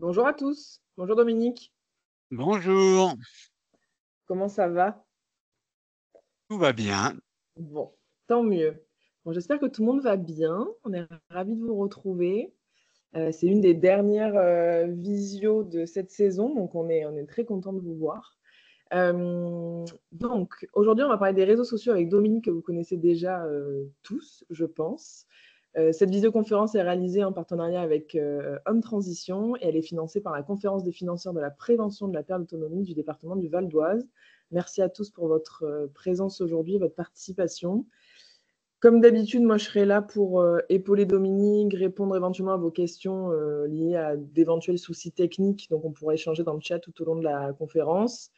Bonjour à tous. Bonjour Dominique. Bonjour, Comment ça va? tout va bien. Bon, tant mieux. Bon, j'espère que tout le monde va bien. On est ravis de vous retrouver. C'est une des dernières visios de cette saison, donc on est très content de vous voir. Donc, aujourd'hui, on va parler des réseaux sociaux avec Dominique, que vous connaissez déjà tous, je pense. Cette visioconférence est réalisée en partenariat avec Homme Transition et elle est financée par la Conférence des financeurs de la prévention de la perte d'autonomie du département du Val d'Oise. Merci à tous pour votre présence aujourd'hui, votre participation. Comme d'habitude, moi, je serai là pour épauler Dominique, répondre éventuellement à vos questions liées à d'éventuels soucis techniques. Donc, on pourra échanger dans le chat tout au long de la conférence.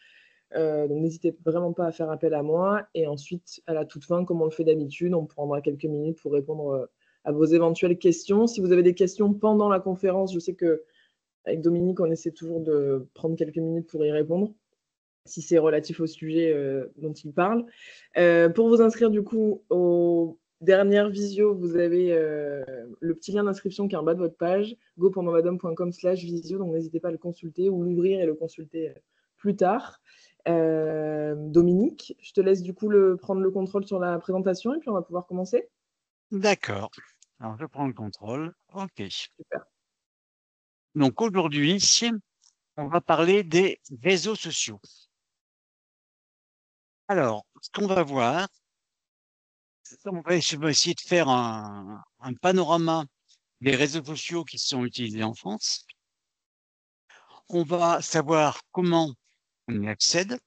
Donc, n'hésitez vraiment pas à faire appel à moi. Et ensuite, à la toute fin, comme on le fait d'habitude, on prendra quelques minutes pour répondre à vos éventuelles questions. Si vous avez des questions pendant la conférence, je sais qu'avec Dominique, on essaie toujours de prendre quelques minutes pour y répondre, si c'est relatif au sujet dont il parle. Pour vous inscrire du coup aux dernières visio, vous avez le petit lien d'inscription qui est en bas de votre page, go.madame.com/visio, donc n'hésitez pas à le consulter ou l'ouvrir et le consulter plus tard. Dominique, je te laisse du coup prendre le contrôle sur la présentation et puis on va pouvoir commencer. D'accord. Alors, je prends le contrôle. OK. Super. Donc, aujourd'hui, on va parler des réseaux sociaux. Alors, ce qu'on va voir, je vais essayer de faire un panorama des réseaux sociaux qui sont utilisés en France. On va savoir comment on y accède.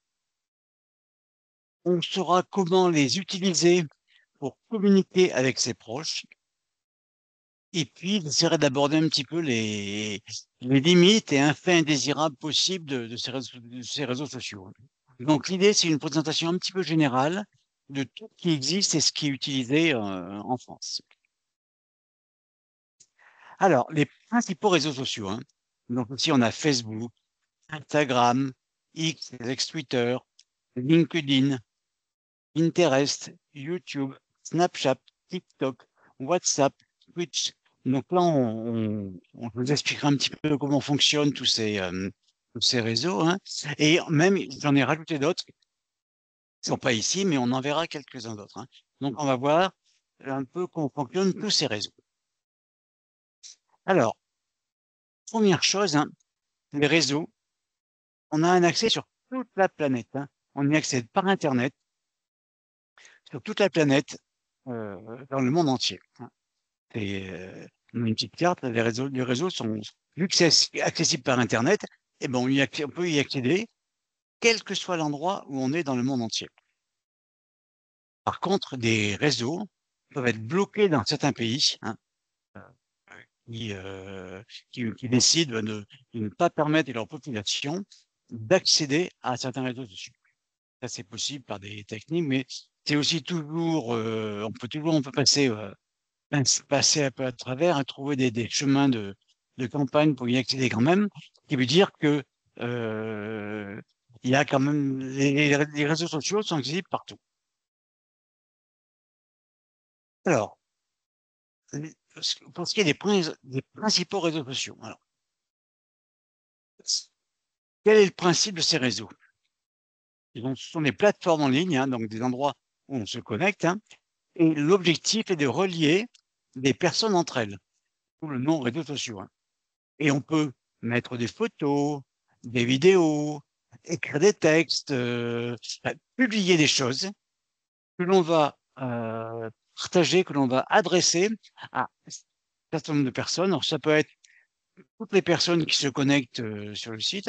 On saura comment les utiliser pour communiquer avec ses proches. Et puis, j'essaierai d'aborder un petit peu les limites et effets indésirables possibles de ces réseaux sociaux. Donc, l'idée, c'est une présentation un petit peu générale de tout ce qui existe et ce qui est utilisé en France. Alors, les principaux réseaux sociaux, hein. Donc, ici, on a Facebook, Instagram, X, ex-Twitter, LinkedIn, Pinterest, YouTube, Snapchat, TikTok, WhatsApp, Twitch. Donc là, on vous expliquera un petit peu comment fonctionnent tous ces réseaux, hein. Et même, j'en ai rajouté d'autres qui sont pas ici, mais on en verra quelques-uns d'autres, hein. Donc, on va voir un peu comment fonctionnent tous ces réseaux. Alors, première chose, hein, les réseaux, on a un accès sur toute la planète, hein. On y accède par Internet sur toute la planète, dans le monde entier, hein. Et on a une petite carte, les réseaux sont, vu que c'est accessible par Internet, eh ben on peut y accéder, quel que soit l'endroit où on est dans le monde entier. Par contre, des réseaux peuvent être bloqués dans certains pays, hein, euh, qui, euh, qui décident de ne pas permettre à leur population d'accéder à certains réseaux sociaux. Ça, c'est possible par des techniques, mais c'est aussi toujours, on peut passer un peu à travers, à trouver des chemins de campagne pour y accéder quand même, ce qui veut dire que euh, il y a quand même les réseaux sociaux sont accessibles partout. Alors, pour ce qui est des principaux réseaux sociaux, alors, quel est le principe de ces réseaux? Ce sont des plateformes en ligne, hein, donc des endroits où on se connecte, hein, et l'objectif est de relier des personnes entre elles, sous le nom réseaux sociaux, hein. Et on peut mettre des photos, des vidéos, écrire des textes, publier des choses que l'on va partager, que l'on va adresser à un certain nombre de personnes. Alors, ça peut être toutes les personnes qui se connectent sur le site.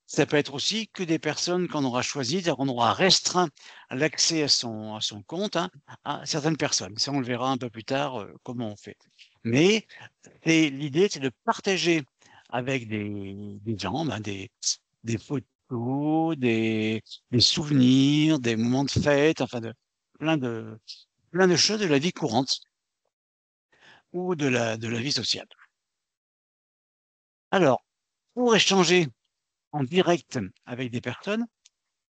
Ça peut être aussi que des personnes qu'on aura choisies, c'est-à-dire qu'on aura restreint l'accès à son compte, hein, à certaines personnes. Ça, on le verra un peu plus tard, comment on fait. Mais l'idée, c'est de partager avec des gens, ben, des photos, des souvenirs, des moments de fête, enfin plein de, plein de choses de la vie courante ou de la vie sociale. Alors, pour échanger en direct avec des personnes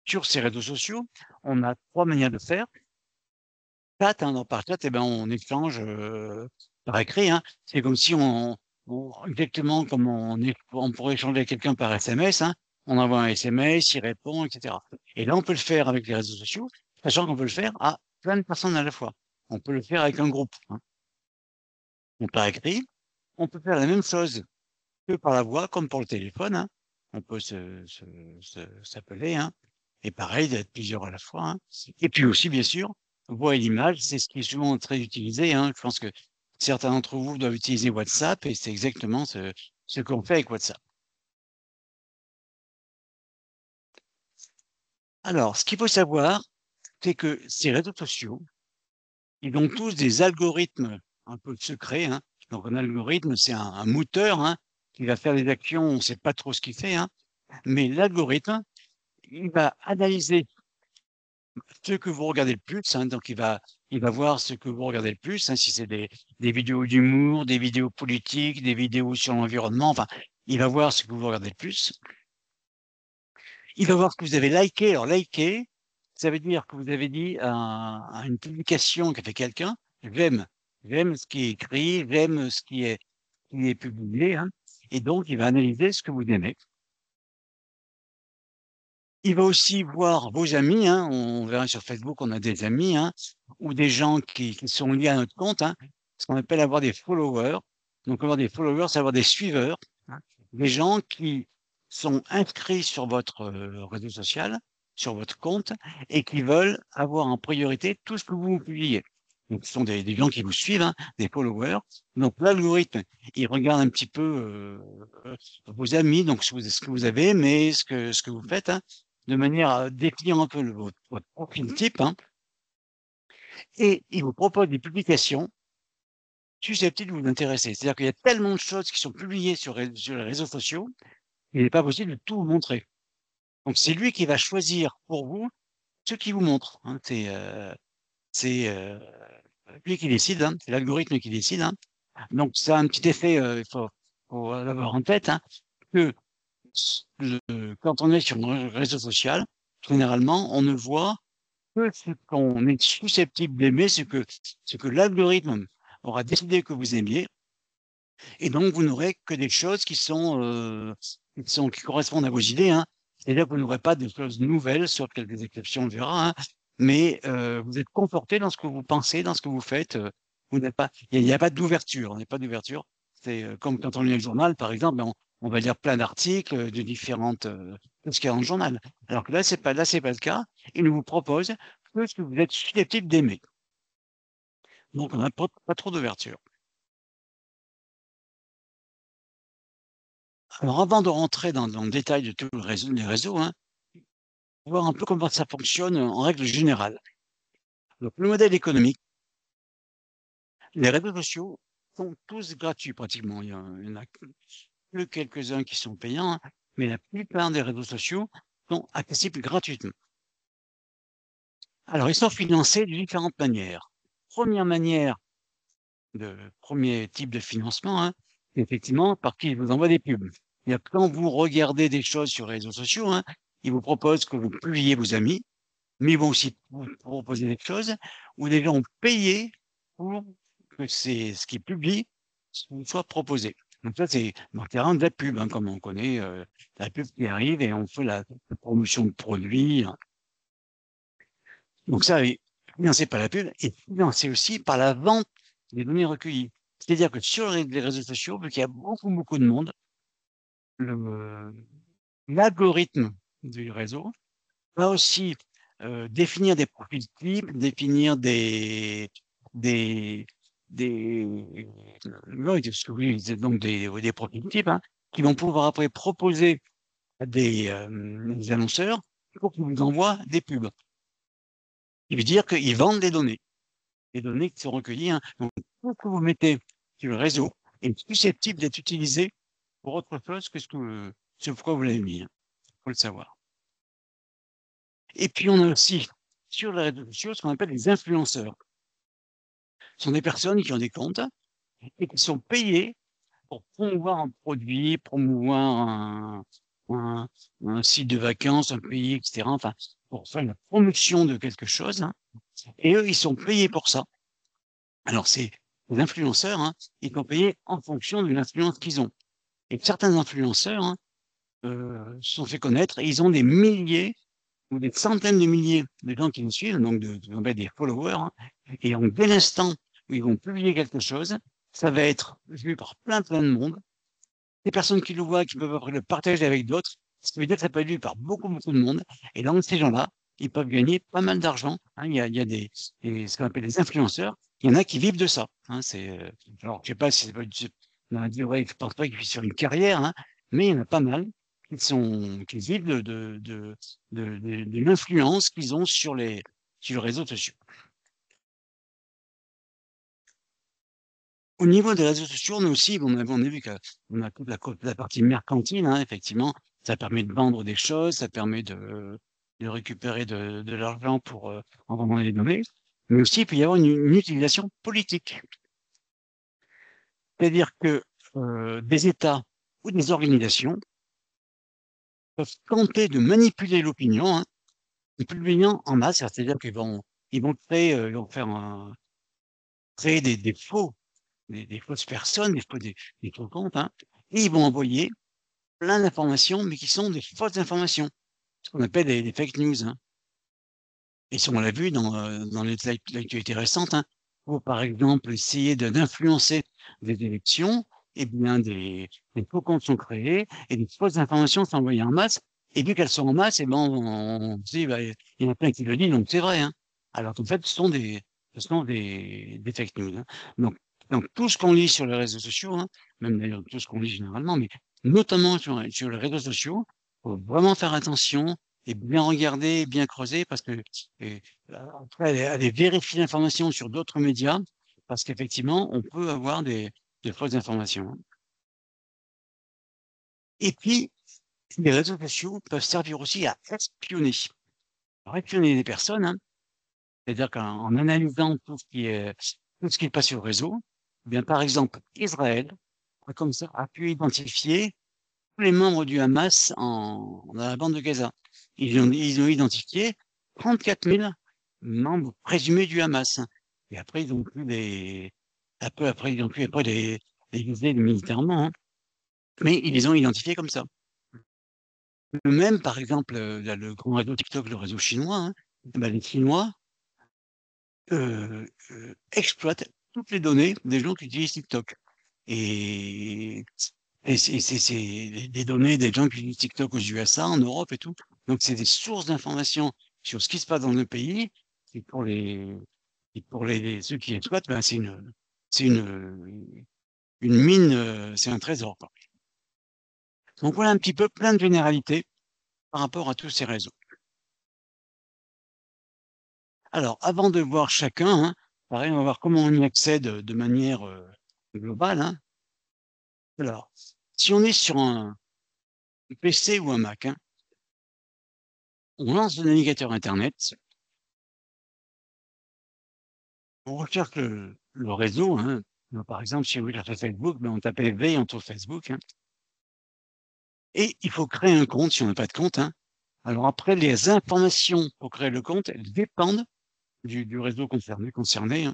sur ces réseaux sociaux, on a trois manières de faire. Chat, hein, par chat, eh ben, on échange par écrit, hein. C'est comme si bon, exactement comme on pourrait échanger avec quelqu'un par SMS, hein. On envoie un SMS, il répond, etc. Et là, on peut le faire avec les réseaux sociaux, sachant qu'on peut le faire à plein de personnes à la fois. On peut le faire avec un groupe, hein. On par écrit, on peut faire la même chose que par la voix, comme pour le téléphone, hein. On peut s'appeler, hein. Et pareil, d'être plusieurs à la fois, hein. Et puis aussi, bien sûr, voix et l'image, c'est ce qui est souvent très utilisé, hein. Je pense que certains d'entre vous doivent utiliser WhatsApp et c'est exactement ce qu'on fait avec WhatsApp. Alors, ce qu'il faut savoir, c'est que ces réseaux sociaux, ils ont tous des algorithmes un peu secrets, hein. Donc, un algorithme, c'est un moteur, hein, qui va faire des actions, on ne sait pas trop ce qu'il fait, hein. Mais l'algorithme, il va analyser ce que vous regardez le plus, hein, donc il va voir ce que vous regardez le plus, hein, si c'est des vidéos d'humour, des vidéos politiques, des vidéos sur l'environnement, enfin, il va voir ce que vous regardez le plus. Il va voir ce que vous avez liké. Alors, liker, ça veut dire que vous avez dit à une publication qu'a fait quelqu'un, j'aime, j'aime ce qui est écrit, j'aime qui est publié, hein, et donc il va analyser ce que vous aimez. Il va aussi voir vos amis, hein. On verra sur Facebook, on a des amis, hein, ou des gens qui sont liés à notre compte, hein, ce qu'on appelle avoir des followers. Donc, avoir des followers, c'est avoir des suiveurs, hein, des gens qui sont inscrits sur votre réseau social, sur votre compte, et qui veulent avoir en priorité tout ce que vous publiez. Donc, ce sont des gens qui vous suivent, hein, des followers. Donc, l'algorithme, il regarde un petit peu vos amis, donc ce que vous avez aimé, ce que vous faites, hein, de manière à définir un peu votre profil type, hein, et il vous propose des publications susceptibles de vous intéresser. C'est-à-dire qu'il y a tellement de choses qui sont publiées sur les réseaux sociaux, il n'est pas possible de tout vous montrer. Donc c'est lui qui va choisir pour vous ce qui vous montre, hein. C'est lui qui décide, hein, c'est l'algorithme qui décide, hein. Donc ça a un petit effet, faut l'avoir en tête, hein, que quand on est sur un réseau social, généralement, on ne voit que ce qu'on est susceptible d'aimer, ce que l'algorithme aura décidé que vous aimiez, et donc vous n'aurez que des choses qui correspondent à vos idées, hein. C'est-à-dire que vous n'aurez pas de choses nouvelles, sauf quelques exceptions, on verra, hein, mais vous êtes conforté dans ce que vous pensez, dans ce que vous faites. Vous n'êtes pas, il n'y a pas d'ouverture, on n'est pas d'ouverture. C'est comme quand on lit le journal, par exemple, ben, on va lire plein d'articles de différentes, de ce qu'il y a dans le journal. Alors que là, c'est pas le cas. Il nous vous propose que ce que vous êtes susceptible d'aimer. Donc, on n'a pas trop d'ouverture. Alors, avant de rentrer dans le détail de tous les réseaux, hein, voir un peu comment ça fonctionne en règle générale. Donc, le modèle économique, les réseaux sociaux sont tous gratuits pratiquement. Il y en a que quelques-uns qui sont payants, hein, mais la plupart des réseaux sociaux sont accessibles gratuitement. Alors, ils sont financés de différentes manières. Première manière, premier type de financement, hein, c'est effectivement par qui ils vous envoient des pubs. Quand vous regardez des choses sur les réseaux sociaux, hein, ils vous proposent que vous publiez vos amis, mais ils vont aussi vous proposer des choses où les gens ont payé pour que ce qu'ils publient vous soit proposé. Donc ça, c'est dans le terrain de la pub, hein, comme on connaît la pub qui arrive et on fait la promotion de produits, hein. Donc ça, financé par la pub et financé aussi par la vente des données recueillies. C'est-à-dire que sur les réseaux sociaux, vu qu'il y a beaucoup de monde, l'algorithme du réseau va aussi définir des profils types, définir des, des, oui, donc des profils types, hein, qui vont pouvoir après proposer à des annonceurs pour qu'ils vous envoient des pubs. Il veut dire qu'ils vendent des données qui sont recueillies, hein. Donc, tout ce que vous mettez sur le réseau est susceptible d'être utilisé pour autre chose que ce pourquoi vous l'avez mis, hein. Faut le savoir. Et puis, on a aussi, sur les réseaux sociaux, ce qu'on appelle les influenceurs. Ce sont des personnes qui ont des comptes et qui sont payées pour promouvoir un produit, promouvoir un, un site de vacances, un pays, etc. Enfin, pour faire la promotion de quelque chose, hein. Et eux, ils sont payés pour ça. Alors, c'est les influenceurs, hein, ils sont payés en fonction de l'influence qu'ils ont. Et certains influenceurs se sont fait connaître et ils ont des milliers ou des centaines de milliers de gens qui les suivent, donc des followers. Hein, et donc, dès l'instant où ils vont publier quelque chose, ça va être vu par plein de monde. Les personnes qui le voient, qui peuvent après le partager avec d'autres, ce qui veut dire que ça peut être vu par beaucoup de monde. Et donc, ces gens-là, ils peuvent gagner pas mal d'argent. Hein. Il y a ce qu'on appelle des influenceurs. Il y en a qui vivent de ça. Hein. Alors, je sais pas si c'est pas on a dit, ouais, je pense pas qu'ils puissent faire une carrière, hein, mais il y en a pas mal qui vivent de l'influence qu'ils ont sur les réseaux sociaux. Au niveau des réseaux sociaux, on a aussi, on a vu qu'on a toute la partie mercantile, hein, effectivement. Ça permet de vendre des choses, ça permet de récupérer de l'argent pour en vendant des données. Mais aussi, il peut y avoir une utilisation politique. C'est-à-dire que des États ou des organisations peuvent tenter de manipuler l'opinion, hein, en publiant en masse, c'est-à-dire ils vont créer, créer des fausses personnes, des faux comptes, hein, et ils vont envoyer plein d'informations, mais qui sont des fausses informations, ce qu'on appelle des fake news. Hein. Et si on l'a vu dans l'actualité récente, hein, pour par exemple essayer d'influencer des élections, eh bien des faux comptes sont créés et des fausses informations sont envoyées en masse. Et vu qu'elles sont en masse, eh ben on se dit, bah, il y en a plein qui le disent, donc c'est vrai. Hein. Alors qu'en fait, ce sont des fake news. Hein. Donc tout ce qu'on lit sur les réseaux sociaux, hein, même d'ailleurs tout ce qu'on lit généralement, mais notamment sur les réseaux sociaux, faut vraiment faire attention et bien regarder, bien creuser, parce que après aller vérifier l'information sur d'autres médias, parce qu'effectivement, on peut avoir de fausses informations. Hein. Et puis, les réseaux sociaux peuvent servir aussi à espionner. Alors, espionner des personnes, hein, c'est-à-dire qu'en analysant tout ce qui passe sur le réseau, eh bien, par exemple, Israël, comme ça, a pu identifier tous les membres du Hamas dans la bande de Gaza. Ils ont identifié 34 000 membres présumés du Hamas. Et après, ils ont pu les viser militairement, hein. Mais ils les ont identifiés comme ça. Même, par exemple, le grand réseau TikTok, le réseau chinois, hein, ben, les Chinois exploitent toutes les données des gens qui utilisent TikTok. Et c'est des données des gens qui utilisent TikTok aux USA, en Europe et tout. Donc, c'est des sources d'informations sur ce qui se passe dans le pays. Et pour ceux qui exploitent, ben, c'est une mine, c'est un trésor, quoi. Donc, voilà un petit peu plein de généralités par rapport à tous ces réseaux. Alors, avant de voir chacun, hein, pareil, on va voir comment on y accède de manière globale. Hein. Alors, si on est sur un PC ou un Mac, hein, on lance le navigateur Internet, on recherche le réseau. Hein. Donc, par exemple, si on veut chercher Facebook, ben, on tape V, on trouve Facebook. Hein. Et il faut créer un compte si on n'a pas de compte. Hein. Alors après, les informations pour créer le compte, elles dépendent du réseau concerné. Hein.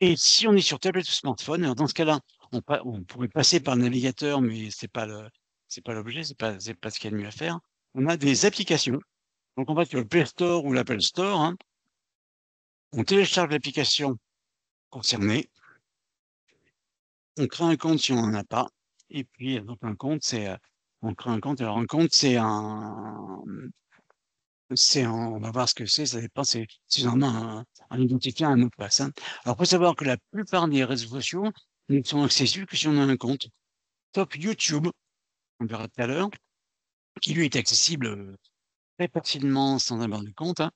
Et si on est sur tablette ou smartphone, alors dans ce cas-là, on pourrait passer par le navigateur, mais c'est pas l'objet, c'est pas ce qu'il y a de mieux à faire. On a des applications. Donc on va sur le Play Store ou l'Apple Store. Hein. On télécharge l'application concernée. On crée un compte si on n'en a pas. Et puis, donc un compte, on crée un compte. Alors un compte, on va voir ce que c'est, ça dépend, c'est normalement un identifiant, un mot de passe. Hein. Alors, il faut savoir que la plupart des réseaux sociaux ne sont accessibles que si on a un compte. Sauf YouTube, on verra tout à l'heure, qui lui est accessible très facilement sans avoir de compte. Hein.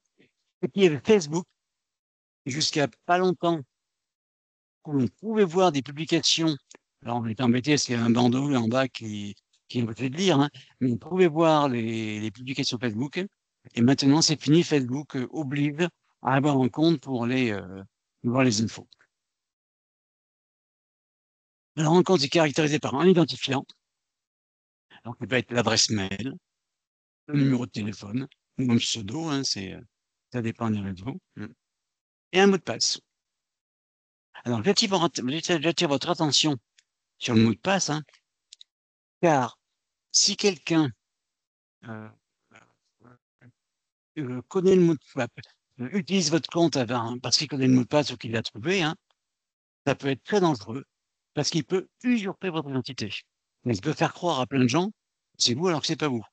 Et puis, il y avait Facebook, jusqu'à pas longtemps, où on pouvait voir des publications. Alors, on était embêté parce qu'il y avait un bandeau en bas qui empêchait de lire, hein, mais on pouvait voir les publications Facebook. Et maintenant, c'est fini. Facebook oblige à avoir un compte pour voir les infos. Alors, un compte est caractérisé par un identifiant. Alors, ça peut être l'adresse mail, le numéro de téléphone, ou un pseudo, hein, ça dépend des réseaux. Et un mot de passe. Alors, j'attire votre attention sur le mot de passe, hein, car si quelqu'un connaît le mot de passe, utilise votre compte parce qu'il connaît le mot de passe ou qu'il l'a trouvé, hein, ça peut être très dangereux parce qu'il peut usurper votre identité. Il peut faire croire à plein de gens que c'est vous alors que c'est pas vous.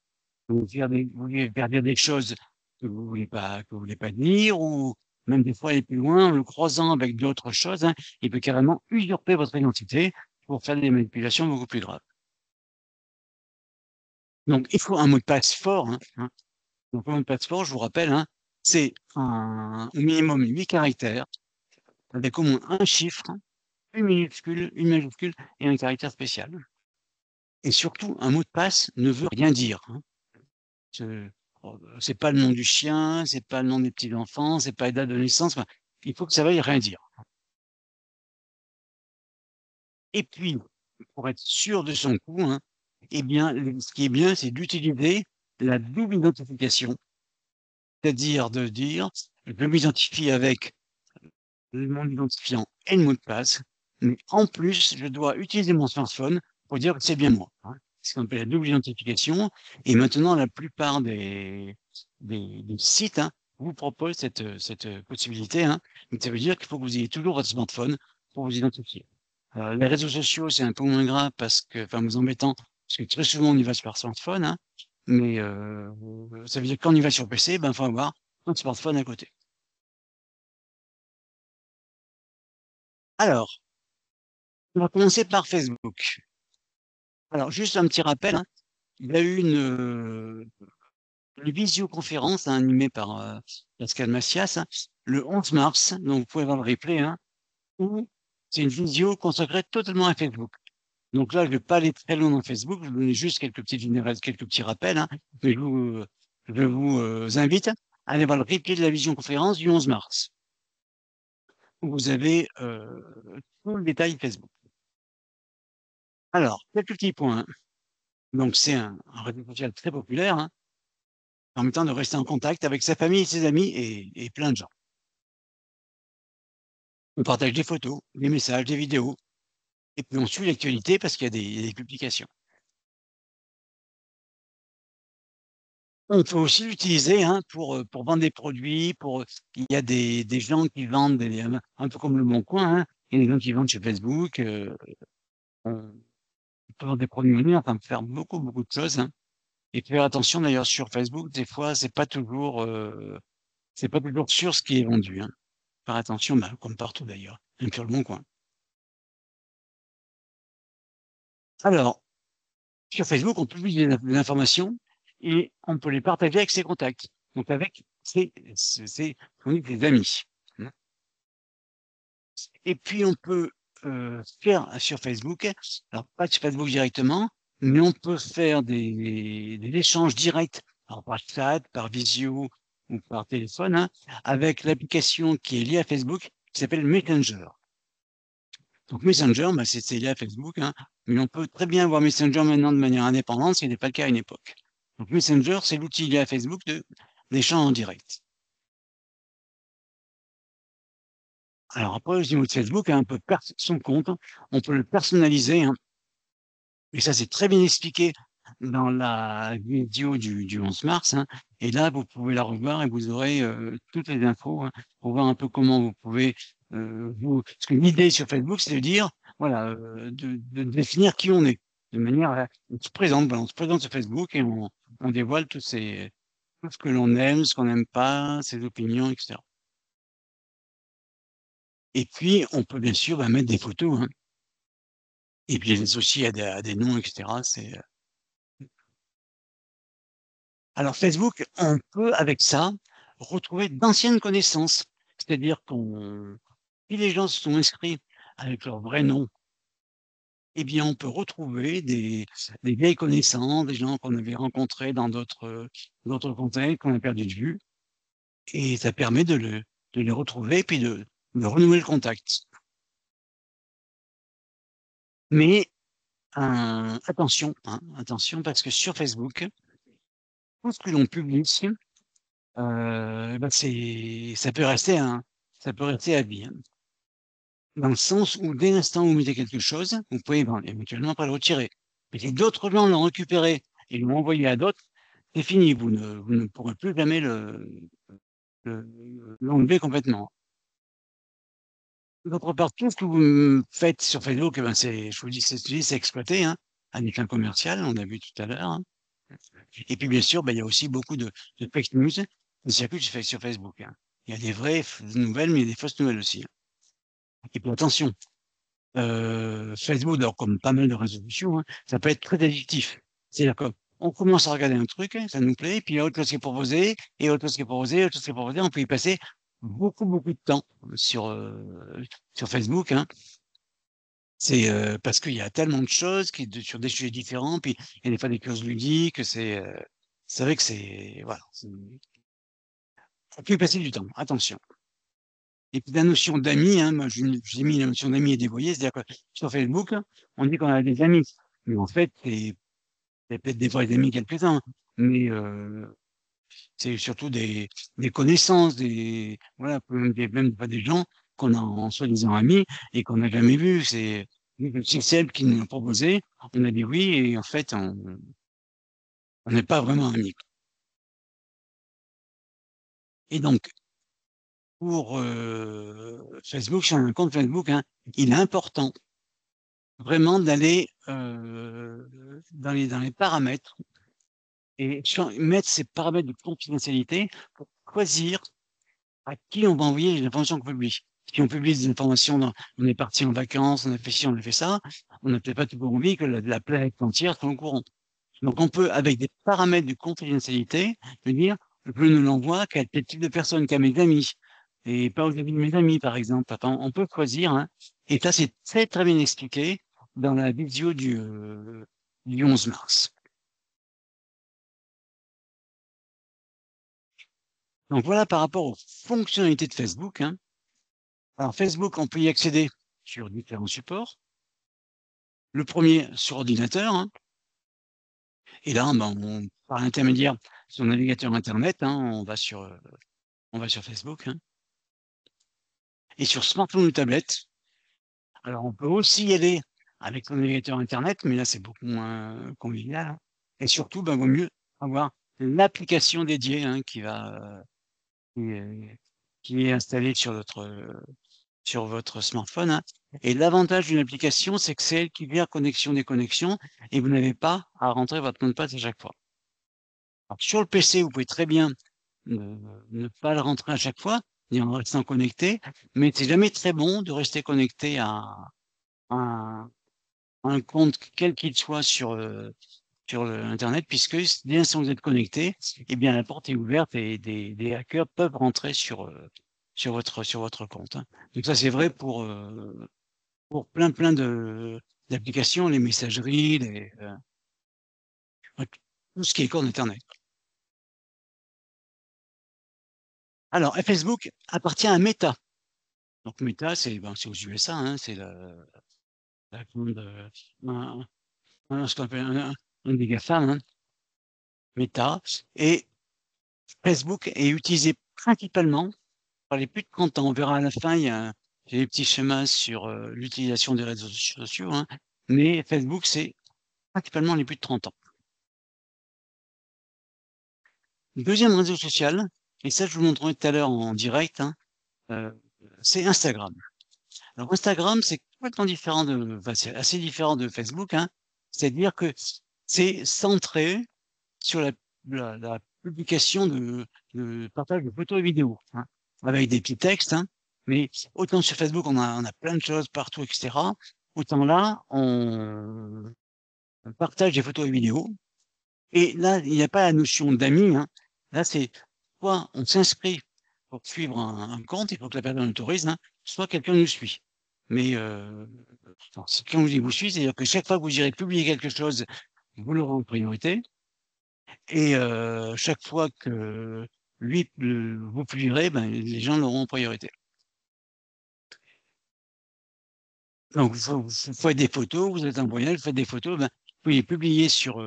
Vous voulez faire dire des choses que vous voulez pas dire, ou même des fois aller plus loin en le croisant avec d'autres choses, hein, il peut carrément usurper votre identité pour faire des manipulations beaucoup plus graves. Donc, il faut un mot de passe fort, hein. Donc, un mot de passe fort, je vous rappelle, hein, c'est au minimum 8 caractères, avec au moins un chiffre, une majuscule et un caractère spécial. Et surtout, un mot de passe ne veut rien dire, hein. C'est pas le nom du chien, c'est pas le nom des petits-enfants, c'est pas la date de naissance, enfin, il faut que ça veuille rien dire. Et puis, pour être sûr de son coup, hein, eh bien, ce qui est bien, c'est d'utiliser la double identification. C'est-à-dire de dire, je m'identifie avec mon identifiant et le mot de passe, mais en plus, je dois utiliser mon smartphone pour dire que c'est bien moi, hein. C'est ce qu'on appelle la double identification. Et maintenant, la plupart des sites, hein, vous proposent cette possibilité, hein. Donc, ça veut dire qu'il faut que vous ayez toujours votre smartphone pour vous identifier. Les réseaux sociaux, c'est un peu moins grave enfin, vous embêtant, parce que très souvent, on y va sur smartphone, hein. Mais ça veut dire que quand on y va sur PC, ben, faut avoir un smartphone à côté. Alors, on va commencer par Facebook. Alors, juste un petit rappel, hein, il y a eu une visioconférence, hein, animée par Pascal Macias, hein, le 11 mars, donc vous pouvez voir le replay, hein, où c'est une visio consacrée totalement à Facebook. Donc là, je ne vais pas aller très loin dans Facebook, je vais vous donner juste quelques petits rappels, hein, mais je vous invite à aller voir le replay de la visioconférence du 11 mars, où vous avez tout le détail Facebook. Alors, quelques petits points, hein. Donc, c'est un réseau social très populaire, hein, permettant de rester en contact avec sa famille, ses amis et plein de gens. On partage des photos, des messages, des vidéos, et puis on suit l'actualité parce qu'il y a des publications. On peut aussi l'utiliser, hein, pour vendre des produits, il y a des gens qui vendent un peu comme Le Bon Coin, hein. Il y a des gens qui vendent sur Facebook, on peut vendre des produits en ligne, enfin, on peut faire beaucoup, beaucoup de choses, hein. Et faire attention d'ailleurs sur Facebook, des fois, c'est pas toujours sûr ce qui est vendu, hein. Faire attention, bah, comme partout d'ailleurs, même sur Le Bon Coin. Alors, sur Facebook, on publie des informations et on peut les partager avec ses contacts, donc avec on dit des amis, hein. Et puis on peut faire sur Facebook, alors pas sur Facebook directement, mais on peut faire des échanges directs, alors par chat, par visio ou par téléphone, hein, avec l'application qui est liée à Facebook, qui s'appelle Messenger. Donc Messenger, bah, c'est lié à Facebook, hein, mais on peut très bien avoir Messenger maintenant de manière indépendante, ce qui n'était pas le cas à une époque. Donc Messenger, c'est l'outil lié à Facebook d'échange en direct. Alors après, au niveau de Facebook, hein, son compte, on peut le personnaliser, hein, et ça c'est très bien expliqué dans la vidéo du 11 mars, hein, et là vous pouvez la revoir et vous aurez toutes les infos, hein, pour voir un peu comment vous pouvez parce que l'idée sur Facebook, c'est de dire, voilà, de définir qui on est, de manière on se présente, voilà, on se présente sur Facebook et on dévoile tout ce que l'on aime, ce qu'on n'aime pas, ses opinions, etc. Et puis on peut bien sûr, bah, mettre des photos, hein, et puis les associer à des noms, etc. Alors Facebook, on peut avec ça retrouver d'anciennes connaissances. C'est-à-dire si les gens se sont inscrits avec leur vrai nom, eh bien on peut retrouver des vieilles connaissances, des gens qu'on avait rencontrés dans d'autres contextes, qu'on a perdu de vue, et ça permet de les retrouver et puis de renouer le contact. Mais attention, hein, attention, parce que sur Facebook, tout ce que l'on publie, bah, ça peut rester à vie, hein. dans le sens où dès l'instant où vous mettez quelque chose, vous pouvez éventuellement pas le retirer. Mais si d'autres gens l'ont récupéré et l'ont envoyé à d'autres, c'est fini, vous ne pourrez plus jamais l'enlever complètement. D'autre part, tout ce que vous faites sur Facebook, eh ben je vous dis, c'est exploité, hein, à des fins commerciales, on a vu tout à l'heure, hein. Et puis bien sûr, il y a aussi beaucoup de fake news qui circulent sur Facebook, hein. Il y a des vraies nouvelles, mais il y a des fausses nouvelles aussi, hein. Et puis attention, Facebook, alors comme pas mal de réseaux sociaux, hein, ça peut être très addictif. C'est-à-dire qu'on commence à regarder un truc, ça nous plaît, puis il y a autre chose qui est proposé, et autre chose qui est proposé, autre chose qui est proposé, on peut y passer beaucoup, beaucoup de temps sur Facebook, hein. C'est, parce qu'il y a tellement de choses sur des sujets différents, puis il y a des fois des clauses ludiques, c'est vrai que c'est voilà, faut plus y passer du temps, attention. Et puis la notion d'amis, hein, moi j'ai mis la notion d'amis et dévoyé, c'est-à-dire que sur Facebook, on dit qu'on a des amis, mais en fait, c'est peut-être des vrais amis quelques-uns, mais c'est surtout des connaissances, même pas des gens qu'on a en soi-disant amis et qu'on n'a jamais vus. C'est celle qui nous l'a proposé, on a dit oui et en fait, on n'est pas vraiment amis. Et donc pour, Facebook, sur un compte Facebook, hein, il est important vraiment d'aller, dans les paramètres et mettre ces paramètres de confidentialité pour choisir à qui on va envoyer les informations qu'on publie. Si on publie des informations on est parti en vacances, on a fait ci, on a fait ça, on n'a peut-être pas toujours envie que la planète entière soit au courant. Donc on peut, avec des paramètres de confidentialité, me dire, je ne l'envoie qu'à tel type de personne, qu'à mes amis, et pas aux amis de mes amis, par exemple. Enfin, on peut choisir, hein. Et ça, c'est très, très bien expliqué dans la vidéo du 11 mars. Donc voilà par rapport aux fonctionnalités de Facebook, hein. Alors Facebook, on peut y accéder sur différents supports. Le premier sur ordinateur, hein. Et là, par l'intermédiaire de son navigateur internet, hein, on va sur Facebook, hein. Et sur smartphone ou tablette, alors on peut aussi y aller avec son navigateur internet, mais là c'est beaucoup moins convivial, hein. Et surtout, vaut mieux avoir l'application dédiée, hein, qui est qui est installée sur votre smartphone, hein. Et l'avantage d'une application, c'est que c'est elle qui vient connexion, déconnexion et vous n'avez pas à rentrer votre mot de passe à chaque fois. Alors sur le PC, vous pouvez très bien ne ne pas le rentrer à chaque fois et en restant connecté, mais c'est jamais très bon de rester connecté à un un compte quel qu'il soit sur internet puisque dès l'instant où vous êtes connecté, eh bien la porte est ouverte et des hackers peuvent rentrer sur votre compte, hein. Donc ça, c'est vrai pour plein d'applications, les messageries, ouais, tout ce qui est code internet. Alors, Facebook appartient à Meta. Donc Meta, c'est aux USA, hein, c'est la grande, ce qu'on appelle un des GAFAM, hein, Meta. Et Facebook est utilisé principalement par les plus de 30 ans. On verra à la fin, j'ai des petits schémas sur l'utilisation des réseaux sociaux, hein, mais Facebook, c'est principalement les plus de 30 ans. Deuxième réseau social, et ça, je vous montrerai tout à l'heure en direct, hein, c'est Instagram. Alors Instagram, c'est complètement différent c'est assez différent de Facebook, hein. C'est-à-dire que c'est centré sur la publication de partage de photos et vidéos, hein, avec des petits textes, hein. Mais autant sur Facebook, on a plein de choses partout, etc. Autant là, on partage des photos et vidéos. Et là, il n'y a pas la notion d'amis, hein. Là, c'est soit on s'inscrit pour suivre un compte, il faut que la personne autorise, hein, soit quelqu'un nous suit. Mais quand je vous dis vous suit, c'est-à-dire que chaque fois que vous irez publier quelque chose, vous l'aurez en priorité. Et chaque fois que vous publierez, les gens l'auront en priorité. Donc vous faites des photos, vous êtes en voyage, vous faites des photos, vous pouvez les publier sur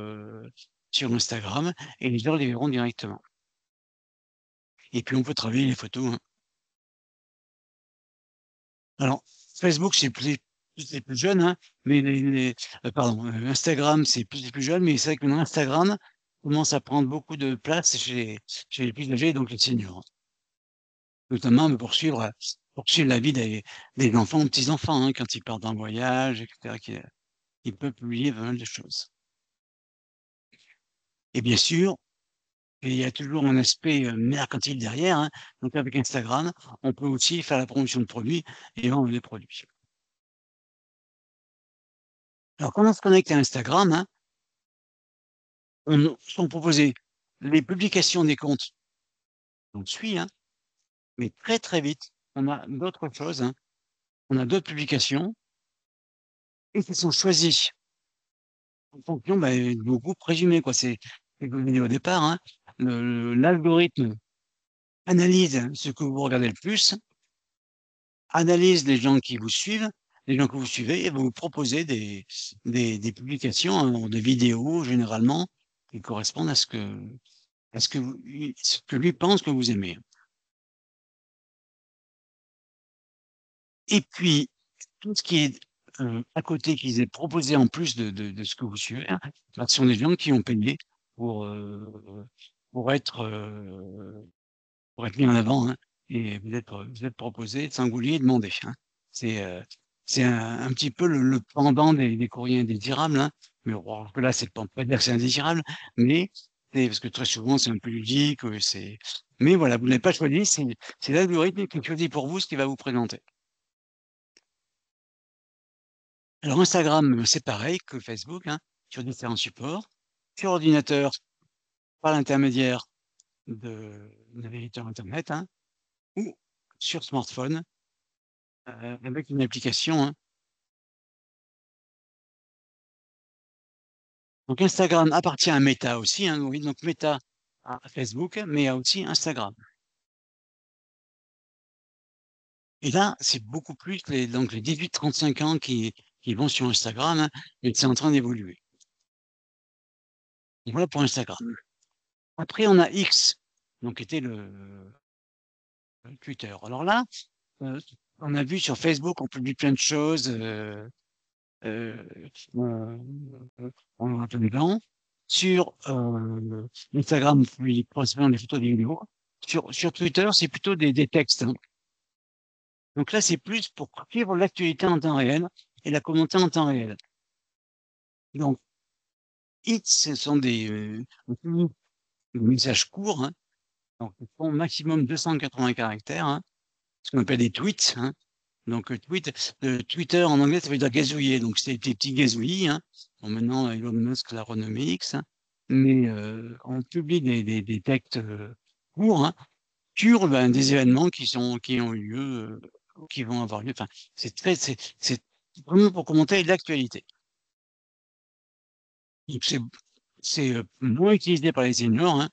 Instagram et les gens les verront directement. Et puis on peut travailler les photos, hein. Alors Facebook, c'est plus les plus jeunes, hein, mais pardon, Instagram, c'est plus les plus jeunes, mais c'est vrai que maintenant Instagram commence à prendre beaucoup de place chez les plus âgés, donc les seniors. Notamment, poursuivre la vie des enfants ou petits-enfants, hein, quand ils partent en voyage et cetera, qui peut publier pas mal de choses. Et bien sûr, il y a toujours un aspect, mercantile derrière, hein. Donc avec Instagram, on peut aussi faire la promotion de produits et vendre des produits. Alors quand on se connecte à Instagram, hein, on nous sont proposées les publications des comptes qu'on suit, hein, mais très, très vite, on a d'autres choses, hein. On a d'autres publications et qui sont choisies en fonction, bah, de vos goûts présumés, quoi. C'est comme je l'ai dit au départ, hein, l'algorithme analyse ce que vous regardez le plus, analyse les gens qui vous suivent, les gens que vous suivez et va vous proposer des publications, hein, de vidéos généralement qui correspondent ce que lui pense que vous aimez. Et puis, tout ce qui est, à côté, qui est proposé en plus de ce que vous suivez, hein, bah, ce sont des gens qui ont payé pour, heu, pour être, heu, pour être mis en avant, hein, et vous êtes proposé, singulier, demandé, hein. C'est, heu, c'est un petit peu le pendant des courriers indésirables, hein, mais bon, alors que là, c'est pas on peut pas dire que c'est indésirable, mais c'est parce que très souvent, c'est un peu ludique, mais voilà, vous n'avez pas choisi, c'est l'algorithme qui choisit pour vous ce qu'il va vous présenter. Alors Instagram, c'est pareil que Facebook, hein, sur différents supports, sur ordinateur par l'intermédiaire de navigateur internet, hein, ou sur smartphone, avec une application, hein. Donc Instagram appartient à Meta aussi, hein, oui, donc Meta a Facebook, mais a aussi Instagram. Et là, c'est beaucoup plus les 18-35 ans qui vont sur Instagram, hein, et c'est en train d'évoluer. Et voilà pour Instagram. Après on a X, donc qui était le Twitter. Alors là, Heu, on a vu sur Facebook, on publie plein de choses, heu, heu, on en a plein dedans. Sur, Instagram, on publie principalement des photos, des vidéos. Sur Twitter, c'est plutôt des textes, hein. Donc là, c'est plus pour suivre l'actualité en temps réel et la commenter en temps réel. Donc X, ce sont on publie des messages courts, hein, donc ils font maximum 280 caractères, hein, ce qu'on appelle des tweets, hein. Donc, Twitter en anglais, ça veut dire gazouiller, donc c'est des petits gazouillis, hein. Bon maintenant, Elon Musk l'a renommé X, hein, mais on publie des textes, courts, hein, sur, ben, des événements qui ont eu lieu, ou qui vont avoir lieu. Enfin, c'est vraiment pour commenter l'actualité. Donc c'est moins utilisé par les seniors, hein,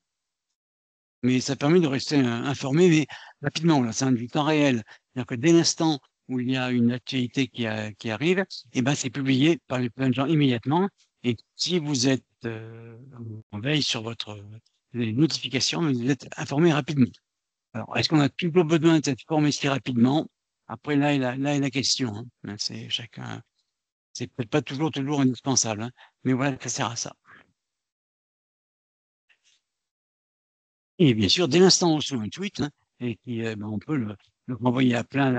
mais ça permet de rester, informé, mais rapidement, là, c'est du temps réel. C'est-à-dire que dès l'instant où il y a une actualité qui arrive, et ben, c'est publié par les plein de gens immédiatement, et si vous êtes, en veille sur les notifications, vous êtes informé rapidement. Alors, est-ce qu'on a toujours besoin d'être formé si rapidement? Après là est la question, hein. C'est chacun, c'est peut-être pas toujours indispensable, hein, mais voilà, ça sert à ça. Et bien sûr, dès l'instant où on reçoit un tweet, hein, et ben, on peut le renvoyer à plein de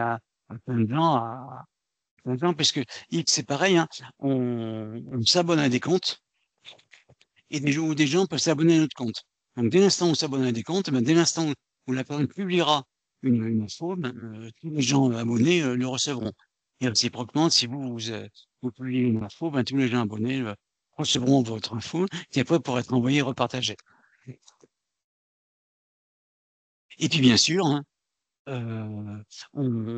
gens, à plein de gens, parce que X, c'est pareil, hein, on s'abonne à des comptes et des gens peuvent s'abonner à notre compte. Donc dès l'instant où on s'abonne à des comptes, ben, dès l'instant où la personne publiera une info, ben, tous les gens abonnés, le recevront. Et réciproquement, si vous publiez une info, ben, tous les gens abonnés, recevront votre info qui après pourra être envoyée et repartagée. Et puis bien sûr, hein,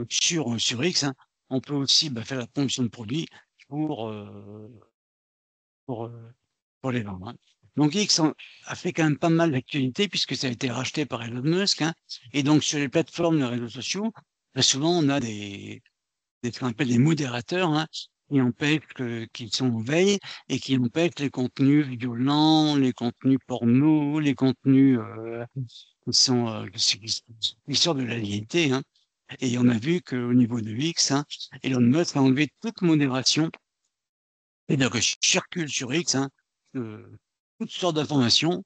sur X, hein, on peut aussi, bah, faire la promotion de produits pour, heu, pour, heu, pour les vendre, hein. Donc X a fait quand même pas mal d'actualité puisque ça a été racheté par Elon Musk, hein, et donc sur les plateformes de réseaux sociaux, bah, souvent on a ce qu'on appelle des modérateurs, hein, qui sont en veille et qui empêchent les contenus violents, les contenus porno, les contenus, qui sortent de la légalité, hein. Et on a vu qu'au niveau de X, hein, Elon Musk a enlevé toute modération. C'est-à-dire que circule sur X toutes sortes d'informations,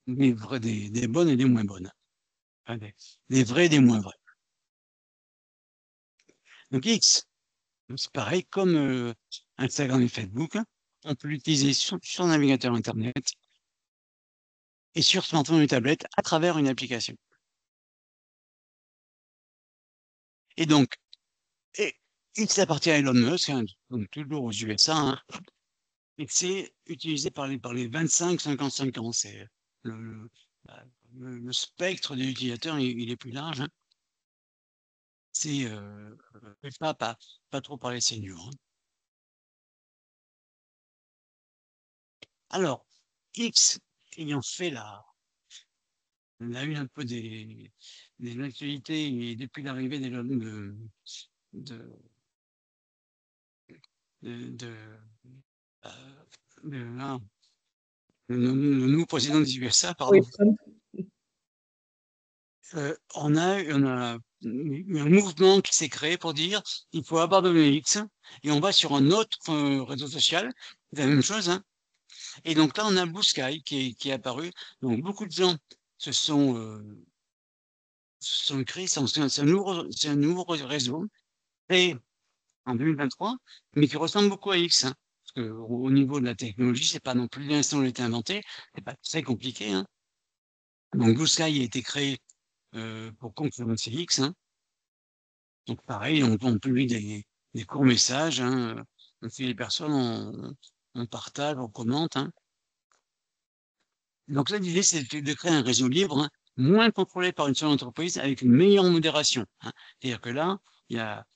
des bonnes et des moins bonnes. Enfin, des vraies et des moins vraies. Donc X, c'est pareil, comme Instagram et Facebook, on peut l'utiliser sur un navigateur Internet et sur smartphone et tablette à travers une application. Et donc, X appartient à Elon Musk, hein, donc toujours aux USA, hein, et c'est utilisé par les 25-55 ans. C'est le, bah, le spectre des utilisateurs, il est plus large. Hein. C'est pas trop par les seniors. Hein. Alors, X ayant fait la une un peu des actualités et depuis l'arrivée de, de, de, euh, de- le nouveau président des USA, Oui, pardon, Trump. on a eu un mouvement qui s'est créé pour dire il faut abandonner X et on va sur un autre réseau social, c'est la même chose. Hein. Et donc là, on a Blue Sky qui est apparu. Donc beaucoup de gens se sont créés, c'est un nouveau réseau créé en 2023, mais qui ressemble beaucoup à X. Hein. Parce que au niveau de la technologie, c'est pas non plus l'instant où il a été inventé, c'est pas très compliqué. Hein. Donc Blue Sky a été créé pour concurrencer X. Hein. Donc pareil, on publie des courts messages, hein, on suit les personnes, on partage, on commente. Hein. Donc là, l'idée, c'est de créer un réseau libre, hein, moins contrôlé par une seule entreprise, avec une meilleure modération. Hein. C'est-à-dire que là, il y a,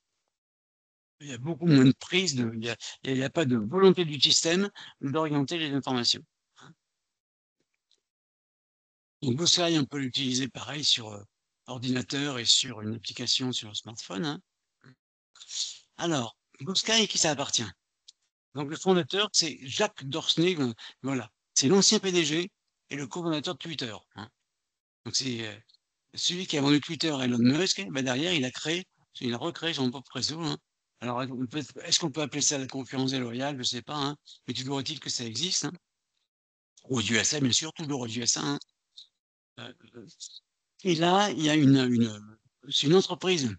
il y a beaucoup moins de prise, il y a pas de volonté du système d'orienter les informations. Hein. Donc Blue Sky, on peut l'utiliser pareil sur ordinateur et sur une application sur smartphone. Hein. Alors, Blue Sky, qui ça appartient? Donc le fondateur, c'est Jacques Dorsey, voilà. C'est l'ancien PDG et le cofondateur de Twitter. Hein. Donc c'est celui qui a vendu Twitter à Elon Musk, ben derrière, il a recréé son propre réseau. Hein. Alors, est-ce qu'on peut appeler ça la concurrence déloyale? Je ne sais pas, hein, mais toujours est-il que ça existe. Hein. Aux USA, bien sûr, toujours aux USA. Hein. Euh, euh, et là, il y a c'est une entreprise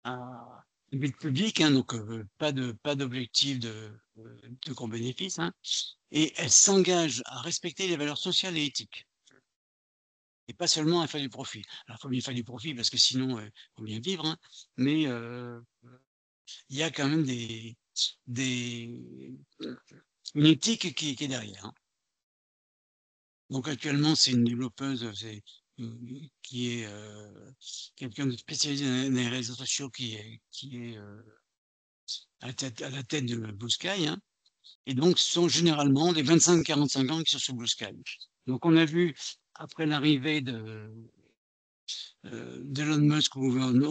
à but public, hein, donc pas d'objectif de gros bénéfice, hein, et elle s'engage à respecter les valeurs sociales et éthiques. Et pas seulement à faire du profit. Alors, il faut bien faire du profit parce que sinon, il faut bien vivre, hein, mais il y a quand même des une éthique qui est derrière. Hein. Donc actuellement, c'est une développeuse, qui est quelqu'un de spécialisé dans les réseaux sociaux qui est à la tête de Blue Sky. Hein. Et donc, ce sont généralement des 25-45 ans qui sont sur Blue Sky. Donc, on a vu, après l'arrivée d'Elon Musk au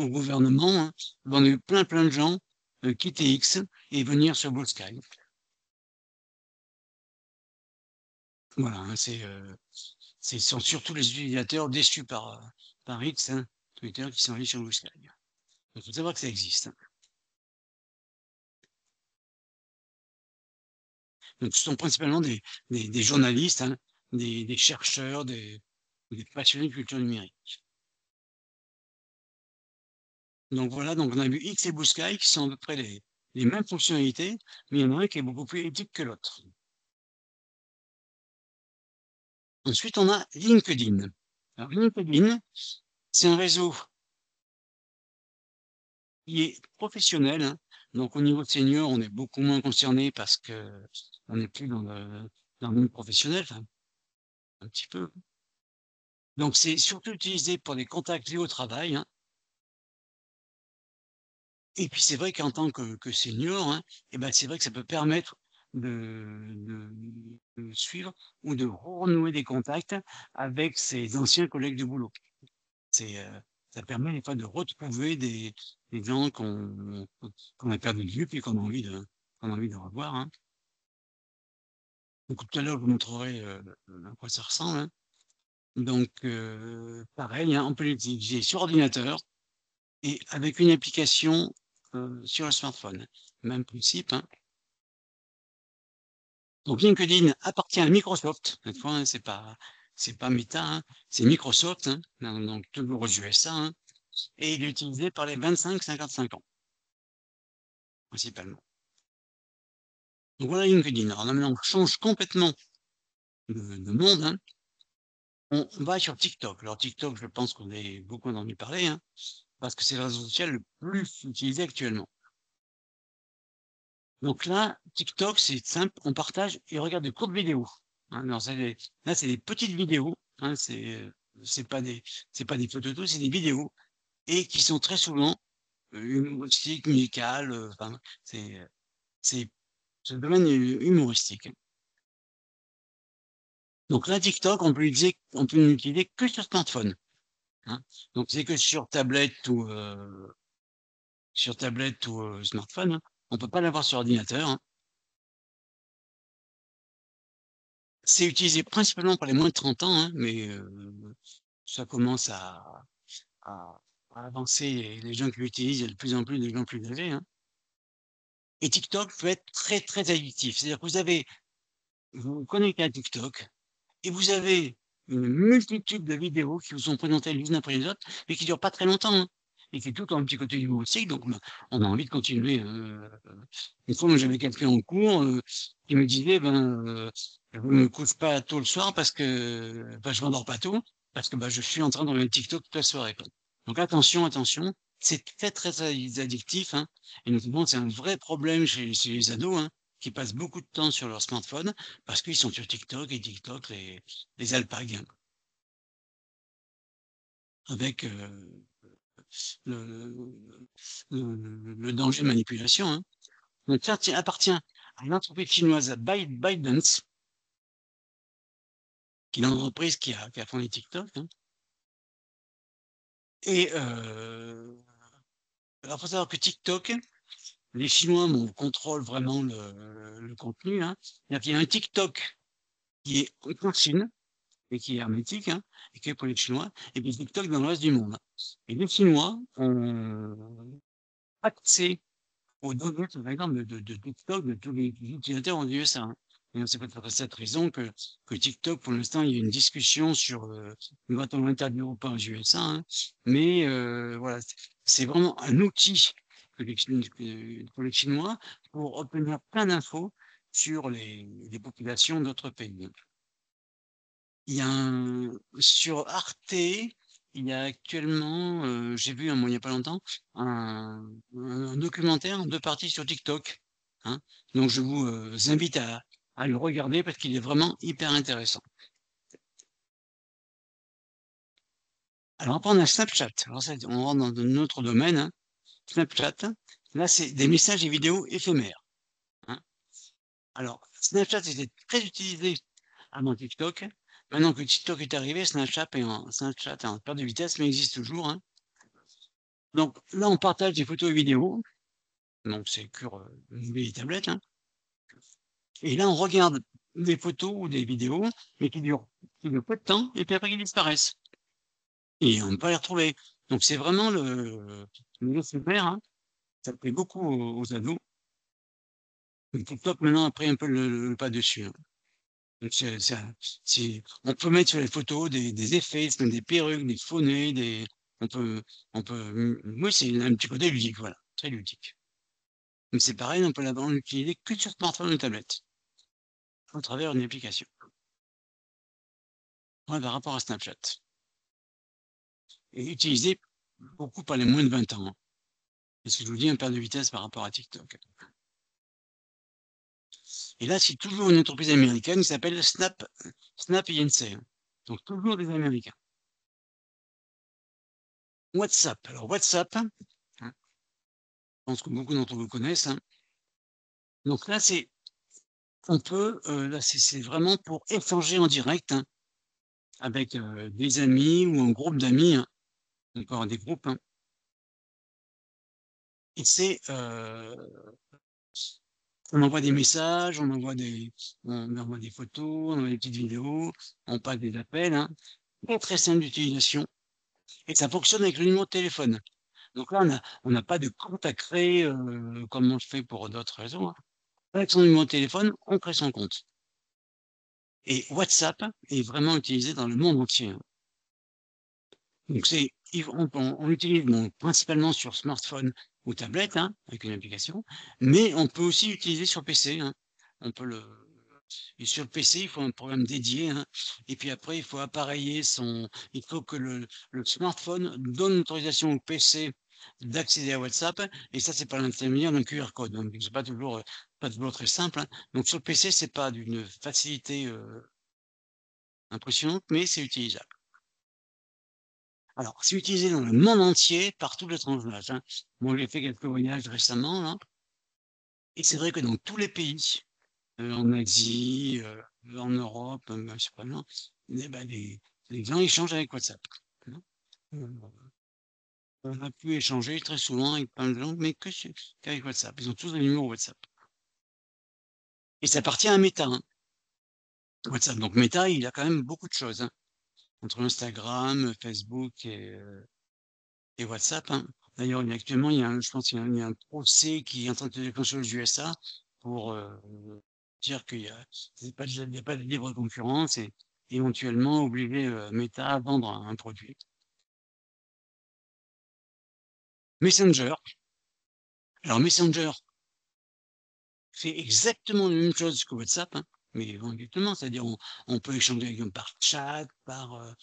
gouvernement, hein, on a eu plein de gens quitter X et venir sur Blue Sky. Voilà, hein, ce sont surtout les utilisateurs déçus par X, hein, Twitter, qui sont allés sur Blue Sky. Il faut savoir que ça existe. Hein. Donc, ce sont principalement des journalistes, hein, des chercheurs, des passionnés de culture numérique. Donc voilà, donc on a vu X et Blue Sky qui sont à peu près les mêmes fonctionnalités, mais il y en a un qui est beaucoup plus éthique que l'autre. Ensuite, on a LinkedIn. Alors, LinkedIn, c'est un réseau qui est professionnel. Hein. Donc, au niveau senior, on est beaucoup moins concerné parce que on n'est plus dans le monde professionnel, enfin, un petit peu. Donc, c'est surtout utilisé pour des contacts liés au travail. Hein. Et puis, c'est vrai qu'en tant que senior, hein, eh ben, c'est vrai que ça peut permettre de suivre ou de renouer des contacts avec ses anciens collègues de boulot. C'est, ça permet des fois de retrouver des gens qu'on a perdu de vue puis qu'on a envie de revoir. Hein. Donc tout à l'heure, je vous montrerai à quoi ça ressemble. Hein. Donc pareil, hein, on peut l'utiliser sur ordinateur et avec une application sur le smartphone. Même principe, hein. Donc LinkedIn appartient à Microsoft, cette fois, hein, c'est pas Meta, hein, c'est Microsoft, hein, donc toujours aux USA, hein, et il est utilisé par les 25-55 ans, principalement. Donc voilà LinkedIn. Alors là, maintenant, on change complètement de monde, hein. On va sur TikTok. Alors TikTok, je pense qu'on a beaucoup entendu parler, hein, parce que c'est le réseau social le plus utilisé actuellement. Donc là, TikTok, c'est simple, on partage et regarde des courtes vidéos. Hein. Alors là, c'est des petites vidéos, hein, c'est pas des c'est pas des photos, tout, c'est des vidéos et qui sont très souvent humoristiques, musicales, enfin, c'est c'est c'est le domaine humoristique, hein. Donc là, TikTok, on peut l'utiliser que sur smartphone, hein. Donc c'est que sur tablette ou smartphone, hein. On peut pas l'avoir sur ordinateur, hein. C'est utilisé principalement par les moins de 30 ans, hein, mais ça commence à à avancer et les gens qui l'utilisent, il y a de plus en plus de gens plus âgés, hein. Et TikTok peut être très, très addictif. C'est-à-dire que vous vous connectez à TikTok et vous avez une multitude de vidéos qui vous sont présentées les unes après les autres, mais qui durent pas très longtemps, hein, et qui tout ont un petit côté humoristique, donc on a envie de continuer, une fois, moi, j'avais quelqu'un en cours, qui me disait: «Ben, je me couche pas tôt le soir parce que enfin, je m'endors pas tôt parce que, bah, je suis en train de regarder TikTok toute la soirée, quoi». Donc attention, attention, c'est très, très addictif, hein, et notamment c'est un vrai problème chez les ados, hein, qui passent beaucoup de temps sur leur smartphone parce qu'ils sont sur TikTok et TikTok les alpagues, hein, avec, le le danger de manipulation, hein. Donc ça appartient à une entreprise chinoise ByteDance, qui est l'entreprise qui a fondé TikTok, hein, et alors faut savoir que TikTok, les Chinois, bon, contrôlent vraiment le contenu, hein. C'est-à-dire qu'il y a un TikTok qui est en Chine et qui est hermétique, hein, et qui est pour les Chinois, et puis TikTok dans le reste du monde. Et les Chinois ont accès aux données, par exemple, de TikTok, de tous les utilisateurs aux USA, hein. Et c'est peut-être pour cette raison que TikTok, pour l'instant, il y a une discussion sur va-t-on l'interdire ou pas aux USA, hein. Mais voilà, c'est vraiment un outil pour les Chinois pour obtenir plein d'infos sur les populations d'autres pays. Il y a sur Arte, il y a actuellement, j'ai vu, moi, il y a pas longtemps, un documentaire en 2 parties sur TikTok, hein. Donc je vous, invite à le regarder parce qu'il est vraiment hyper intéressant. Alors après on a Snapchat. Alors ça, on rentre dans un autre domaine, hein. Snapchat, là, c'est des messages et vidéos éphémères, hein. Alors Snapchat était très utilisé avant TikTok. Maintenant que TikTok est arrivé, Snapchat est en perte de vitesse, mais existe toujours, hein. Donc là, on partage des photos et vidéos, donc c'est sur, une vieille tablette, hein, et là, on regarde des photos ou des vidéos, mais qui durent peu de temps et puis après qui disparaissent et on ne peut pas les retrouver. Donc c'est vraiment le super, hein, ça plaît beaucoup aux ados. Et TikTok maintenant a pris un peu le pas dessus, hein. Donc on peut mettre sur les photos des effets, se mettre des perruques, des faux nez, on peut oui, c'est un petit côté ludique, voilà, très ludique. Mais c'est pareil, on l'utiliser que sur smartphone ou tablette, à travers une application. Ouais, par rapport à Snapchat. Et utilisé beaucoup par les moins de 20 ans, hein. C'est ce que je vous dis, un perte de vitesse par rapport à TikTok. Et là, c'est toujours une entreprise américaine qui s'appelle Snap Inc. hein. Donc toujours des Américains. WhatsApp. Alors WhatsApp, hein, je pense que beaucoup d'entre vous connaissent, hein. Donc là, là, c'est vraiment pour échanger en direct, hein, avec des amis ou un groupe d'amis, hein. On peut avoir des groupes, hein. Et on envoie des messages, on envoie des photos, on envoie des petites vidéos, on passe des appels, hein. Très, très simple d'utilisation et ça fonctionne avec le numéro de téléphone. Donc là, on n'a pas de compte à créer comme on le fait pour d'autres réseaux, hein. Avec son numéro de téléphone, on crée son compte. Et WhatsApp est vraiment utilisé dans le monde entier, hein. Donc on l'utilise principalement sur smartphone ou tablette, hein, avec une application, mais on peut aussi l'utiliser sur PC, hein. On peut et sur le PC, il faut un programme dédié, hein, et puis après, il faut que le smartphone donne l'autorisation au PC d'accéder à WhatsApp, et ça, c'est par l'intermédiaire d'un QR code. Donc, c'est pas toujours très simple, hein. Donc, sur le PC, c'est pas d'une facilité impressionnante, mais c'est utilisable. Alors, c'est utilisé dans le monde entier, par toutes les tranches d'âge, hein. Moi, j'ai fait quelques voyages récemment, là, et c'est vrai que dans tous les pays, en Asie, en Europe, je sais pas, non, les gens échangent avec WhatsApp, hein. Heu, on a pu échanger très souvent avec plein de gens, mais qu'avec WhatsApp. Ils ont tous des numéros WhatsApp. Et ça appartient à Meta, hein, WhatsApp. Donc Meta, il a quand même beaucoup de choses, hein, entre Instagram, Facebook et WhatsApp, hein. D'ailleurs, actuellement, je pense qu'il y a un procès qui est en train de se déclencher aux USA pour dire il y a pas de libre concurrence et éventuellement obliger Meta à vendre un produit. Messenger. Alors Messenger fait exactement la même chose que WhatsApp, hein, mais bon, exactement, c'est-à-dire on peut échanger avec par chat, par,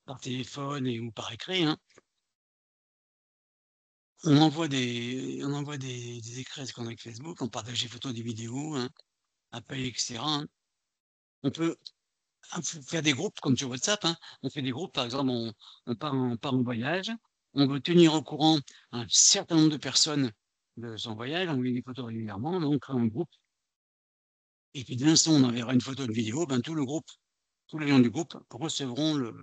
par téléphone ou par écrit, hein. On envoie des écrits comme avec Facebook, on partage des photos, des vidéos, hein, appels, et cetera, hein. On peut faire des groupes comme sur WhatsApp, hein. On fait des groupes, par exemple, on part en voyage, on veut tenir au courant un certain nombre de personnes de son voyage, on met des photos régulièrement, donc on crée un groupe et puis dès l'instant où on enverra une photo, une vidéo, ben, tous les gens du groupe recevront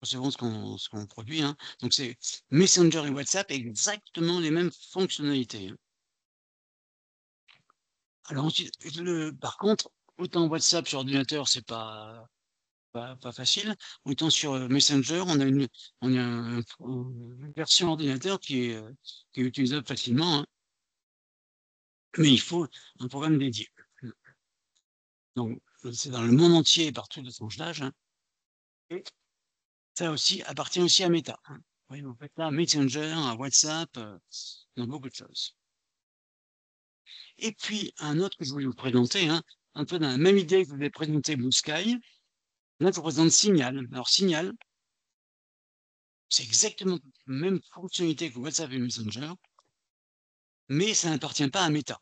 ce qu'on produit, hein. Donc c'est Messenger et WhatsApp, exactement les mêmes fonctionnalités, hein. Alors ensuite, par contre, autant WhatsApp sur ordinateur, c'est pas facile, autant sur, Messenger, une version ordinateur qui est utilisable facilement, hein, mais il faut un programme dédié. Donc, c'est dans le monde entier, par toutes les tranches d'âge, hein, et ça aussi appartient aussi à Meta, hein. Oui, en fait, là, Messenger, WhatsApp, dans beaucoup de choses. Et puis, un autre que je voulais vous présenter, hein, un peu dans la même idée que je vous ai présenté Blue Sky, là, je vous présente Signal. Alors, Signal, c'est exactement la même fonctionnalité que WhatsApp et Messenger, mais ça n'appartient pas à Meta.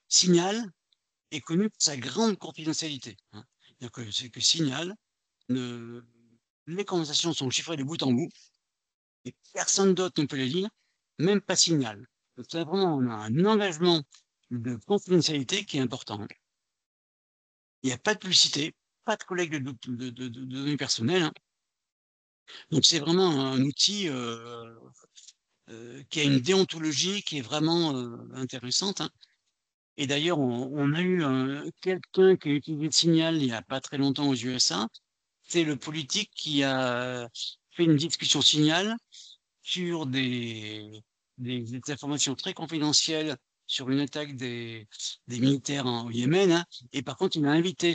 Signal est connu pour sa grande confidentialité, hein. C'est que Signal, ne les conversations sont chiffrées de bout en bout et personne d'autre ne peut les lire, même pas Signal. Donc ça, vraiment, on a un engagement de confidentialité qui est important. Il n'y a pas de publicité, pas de collecte de données personnelles, hein. Donc c'est vraiment un outil qui a une déontologie qui est vraiment intéressante, hein. Et d'ailleurs, on a eu quelqu'un qui a utilisé Signal il n'y a pas très longtemps aux USA. C'est le politique qui a fait une discussion Signal sur des informations très confidentielles sur une attaque des militaires au Yémen, hein. Et par contre, il a invité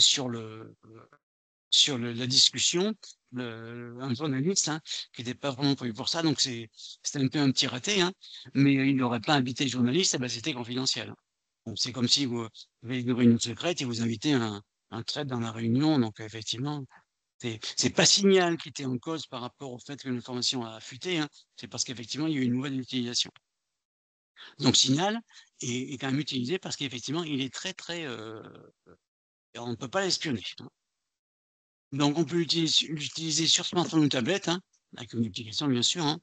la discussion un journaliste, hein, qui n'était pas vraiment prévu pour ça, donc c'était un peu un petit raté, hein, mais il n'aurait pas invité le journaliste, eh ben, c'était confidentiel, hein. Bon, c'est comme si vous avez une réunion secrète et vous invitez un traître dans la réunion, donc effectivement, c'est pas Signal qui était en cause par rapport au fait que l'information a fuité, hein, c'est parce qu'effectivement, il y a eu une mauvaise utilisation. Donc Signal est quand même utilisé parce qu'effectivement, il est très, très, on ne peut pas l'espionner, hein. Donc on peut l'utiliser sur smartphone ou tablette, hein, avec une application bien sûr, hein,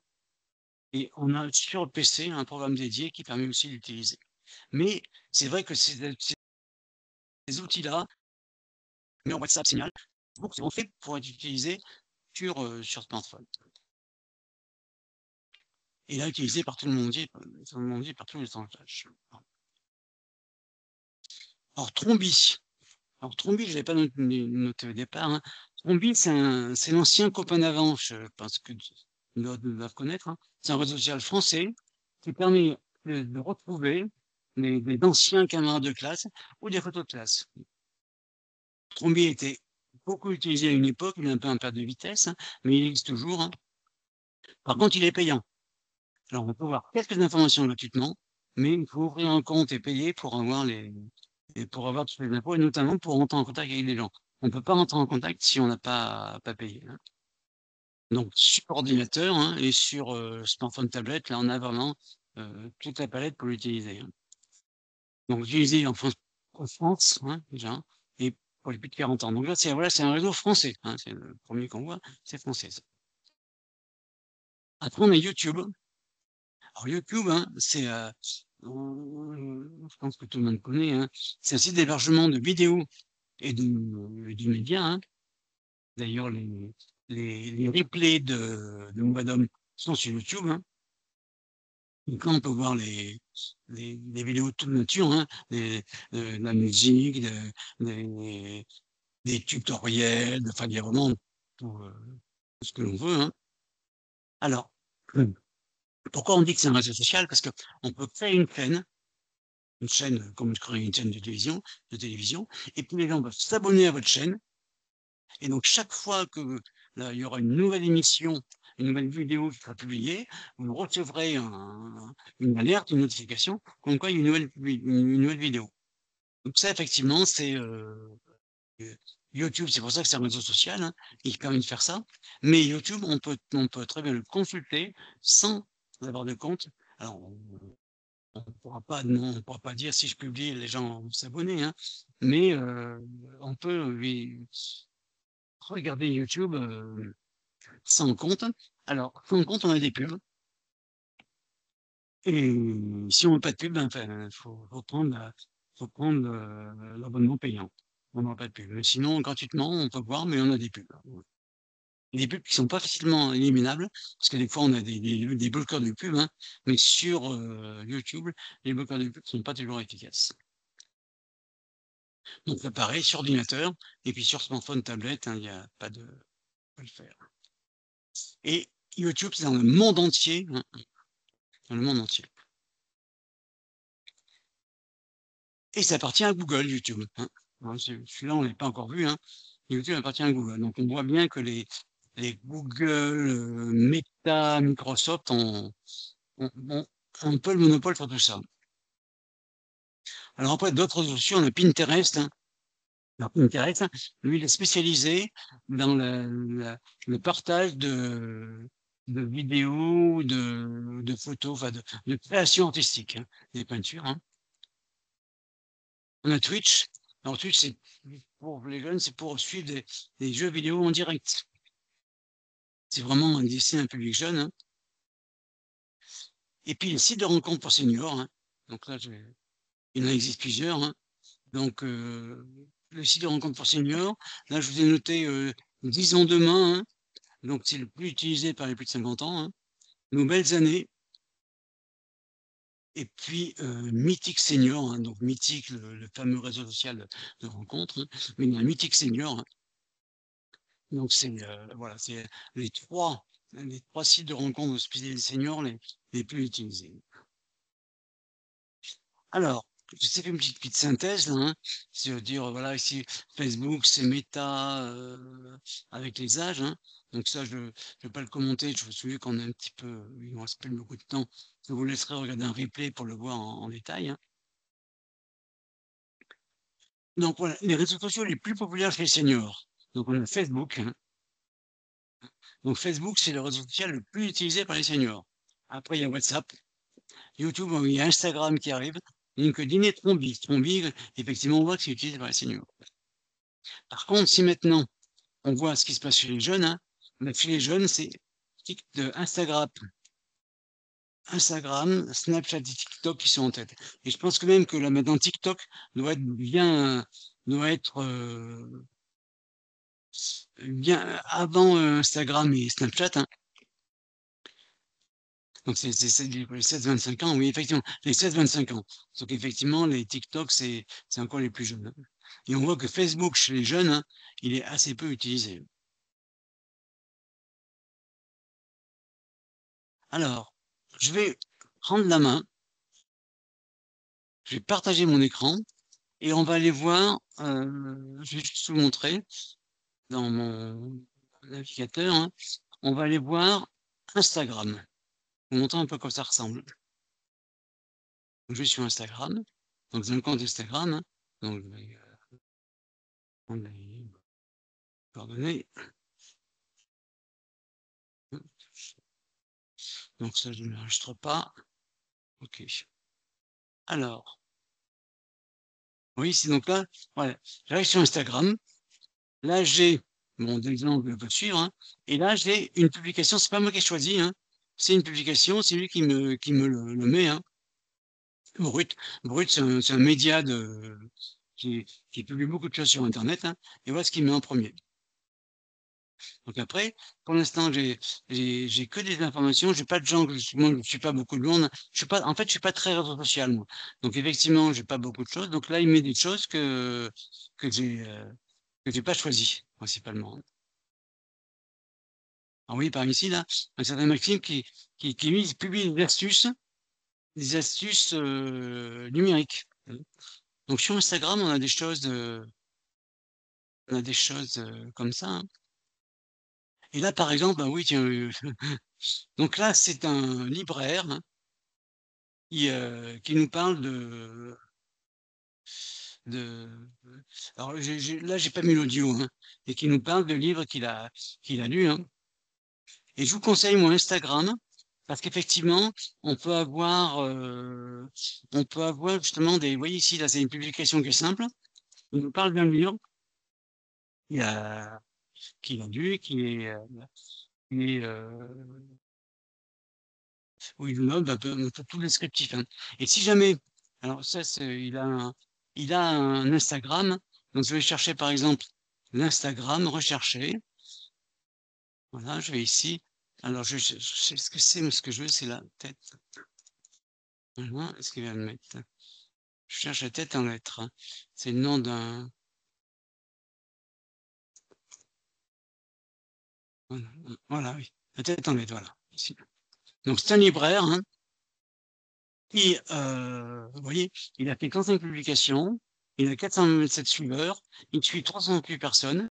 et on a sur le PC un programme dédié qui permet aussi d'utiliser. Mais c'est vrai que ces outils-là, mais en WhatsApp, Signal, donc sont faits pour être utilisés sur smartphone et là utilisé par tout le monde par tous les usages. Alors Trombi, je l'avais pas noté au départ, hein. Trombi, c'est l'ancien copain d'avant, je pense que doivent connaître, hein. C'est un réseau social français qui permet de retrouver des anciens camarades de classe ou des photos de classe. Trombier était beaucoup utilisé à une époque, il est un peu en perte de vitesse, hein, mais il existe toujours, hein. Par contre, il est payant. Alors, on peut voir quelques informations gratuitement, mais il faut ouvrir un compte et payer pour avoir pour avoir toutes les infos et notamment pour rentrer en contact avec des gens. On ne peut pas rentrer en contact si on n'a pas payé, hein. Donc sur ordinateur, hein, et sur, smartphone, tablette, là, on a vraiment, toute la palette pour l'utiliser, hein. Donc utilisé en France, hein, déjà, et pour les plus de 40 ans. Donc là, voilà, c'est un réseau français, hein, c'est le premier qu'on voit, c'est français, ça. Après, on a YouTube. Alors YouTube, hein, je pense que tout le monde connaît, hein, c'est un site d'hébergement de vidéos et du média, hein. D'ailleurs, les replays de Mois d'Homme sont sur YouTube, hein. Donc là, on peut voir les vidéos de toute nature, hein, de la musique, des, des tutoriels, enfin, il y a vraiment tout, tout ce que l'on veut, hein. Alors, pourquoi on dit que c'est un réseau social? Parce qu'on peut créer une chaîne comme je crée une chaîne de télévision, et puis les gens peuvent s'abonner à votre chaîne, et donc chaque fois que là, il y aura une nouvelle émission, une nouvelle vidéo qui sera publiée, vous recevrez une alerte, une notification, comme quoi il y a une nouvelle vidéo. Donc ça, effectivement, c'est YouTube, c'est pour ça que c'est un réseau social, hein, qui permet de faire ça. Mais YouTube, on peut très bien le consulter sans avoir de compte. Alors, on pourra pas dire si je publie, les gens vont s'abonner, hein, mais on peut regarder YouTube sans compte. Alors, sans compte, on a des pubs. Et si on veut pas de pub, ben, enfin, faut prendre l'abonnement payant. On n'aura pas de pub. Mais sinon, gratuitement, on peut voir, mais on a des pubs. Des pubs qui sont pas facilement éliminables, parce que des fois, on a des bloqueurs de pub, hein, mais sur YouTube, les bloqueurs de pub sont pas toujours efficaces. Donc là, pareil, sur ordinateur, et puis sur smartphone, tablette, hein, il y a pas de pas le faire. Et YouTube, c'est dans le monde entier, hein, dans le monde entier. Et ça appartient à Google, YouTube, hein. Hein, celui-là, on l'a pas encore vu, hein. YouTube appartient à Google. Donc on voit bien que les Google, Meta, Microsoft ont un peu le monopole sur tout ça. Alors après, d'autres options, on a Pinterest, hein. Alors Pinterest, hein, lui, il est spécialisé dans le partage de vidéos, de photos, enfin de création artistique, hein, des peintures, hein. On a Twitch. Alors Twitch, c'est pour les jeunes, c'est pour suivre des jeux vidéo en direct. C'est vraiment destiné à un public jeune, hein. Et puis les sites de rencontres pour seniors, hein. Donc là, il en existe plusieurs, hein. Donc le site de rencontres pour seniors, là, je vous ai noté 10 ans demain, hein. Donc c'est le plus utilisé par les plus de 50 ans, hein. Nos belles années. Et puis Mythique Senior, hein. Donc Mythique, le fameux réseau social de rencontres, hein. Mais il y a Mythique Senior, hein. Donc c'est voilà, c'est les trois sites de rencontres spécialisés seniors les plus utilisés. Alors, je t'ai fait une petite synthèse là, hein. C'est-à-dire, voilà, ici Facebook, c'est Meta avec les âges, hein. Donc ça, je ne vais pas le commenter. Je me souviens qu'on a un petit peu, il ne reste plus beaucoup de temps. Je vous laisserai regarder un replay pour le voir en détail, hein. Donc voilà, les réseaux sociaux les plus populaires chez les seniors. Donc on a Facebook, hein. Donc Facebook, c'est le réseau social le plus utilisé par les seniors. Après, il y a WhatsApp, YouTube, il y a Instagram qui arrive, LinkedIn et Trombi. Trombi, effectivement, on voit que c'est utilisé par les seniors. Par contre, si maintenant on voit ce qui se passe chez les jeunes, hein, chez les jeunes, c'est Instagram, Snapchat et TikTok qui sont en tête. Et je pense que même que là maintenant TikTok doit être bien avant Instagram et Snapchat, hein. Donc c'est les 16-25 ans, oui, effectivement, les 16-25 ans. Donc effectivement, les TikTok, c'est encore les plus jeunes, hein. Et on voit que Facebook, chez les jeunes, hein, il est assez peu utilisé. Alors, je vais prendre la main, je vais partager mon écran et on va aller voir, je vais juste vous montrer dans mon navigateur, hein, on va aller voir Instagram. Vous montrer un peu quoi ça ressemble. Donc, je vais sur Instagram, donc dans le compte Instagram, hein, donc je vais prendre les coordonnées. Donc ça, je ne l'enregistre pas. Ok. Alors, oui, c'est donc là, voilà, j'arrive sur Instagram. Là, j'ai mon exemple peut suivre, hein, et là, j'ai une publication. C'est pas moi qui ai choisi, hein. C'est une publication, c'est lui qui me le met, hein. Brut, Brut, c'est un média qui publie beaucoup de choses sur Internet, hein, et voilà ce qu'il met en premier. Donc après, pour l'instant, j'ai que des informations. J'ai pas de gens moi, je suis pas beaucoup de monde. Je suis pas, en fait, je suis pas très réseau social, moi. Donc effectivement, j'ai pas beaucoup de choses. Donc là, il met des choses que j'ai pas choisies principalement. Ah oui, par ici là, un certain Maxime qui lui publie des astuces numériques. Donc sur Instagram, on a des choses comme ça, hein. Et là, par exemple, bah oui, tiens, donc là, c'est un libraire, hein, qui nous parle de alors j'ai pas mis l'audio, hein, et qui nous parle de livres qu'il a lus, hein. Et je vous conseille mon Instagram parce qu'effectivement, on peut avoir, justement des vous voyez ici, là, c'est une publication qui est simple. Il nous parle d'un livre qu'il a qu'il a lu, qui est, où il note un peu tout le descriptif, hein. Et si jamais alors ça c'est il a un Instagram, donc je vais chercher par exemple l'Instagram, rechercher. Voilà, je vais ici. Alors je sais ce que c'est, mais ce que je veux, c'est la tête. Voilà, est-ce qu'il va le mettre? Je cherche la tête en lettres, hein. C'est le nom d'un voilà, voilà, oui, la tête en lettres, voilà, ici. Donc c'est un libraire, hein, qui, vous voyez, il a fait 35 publications, il a 427 suiveurs, il suit 308 personnes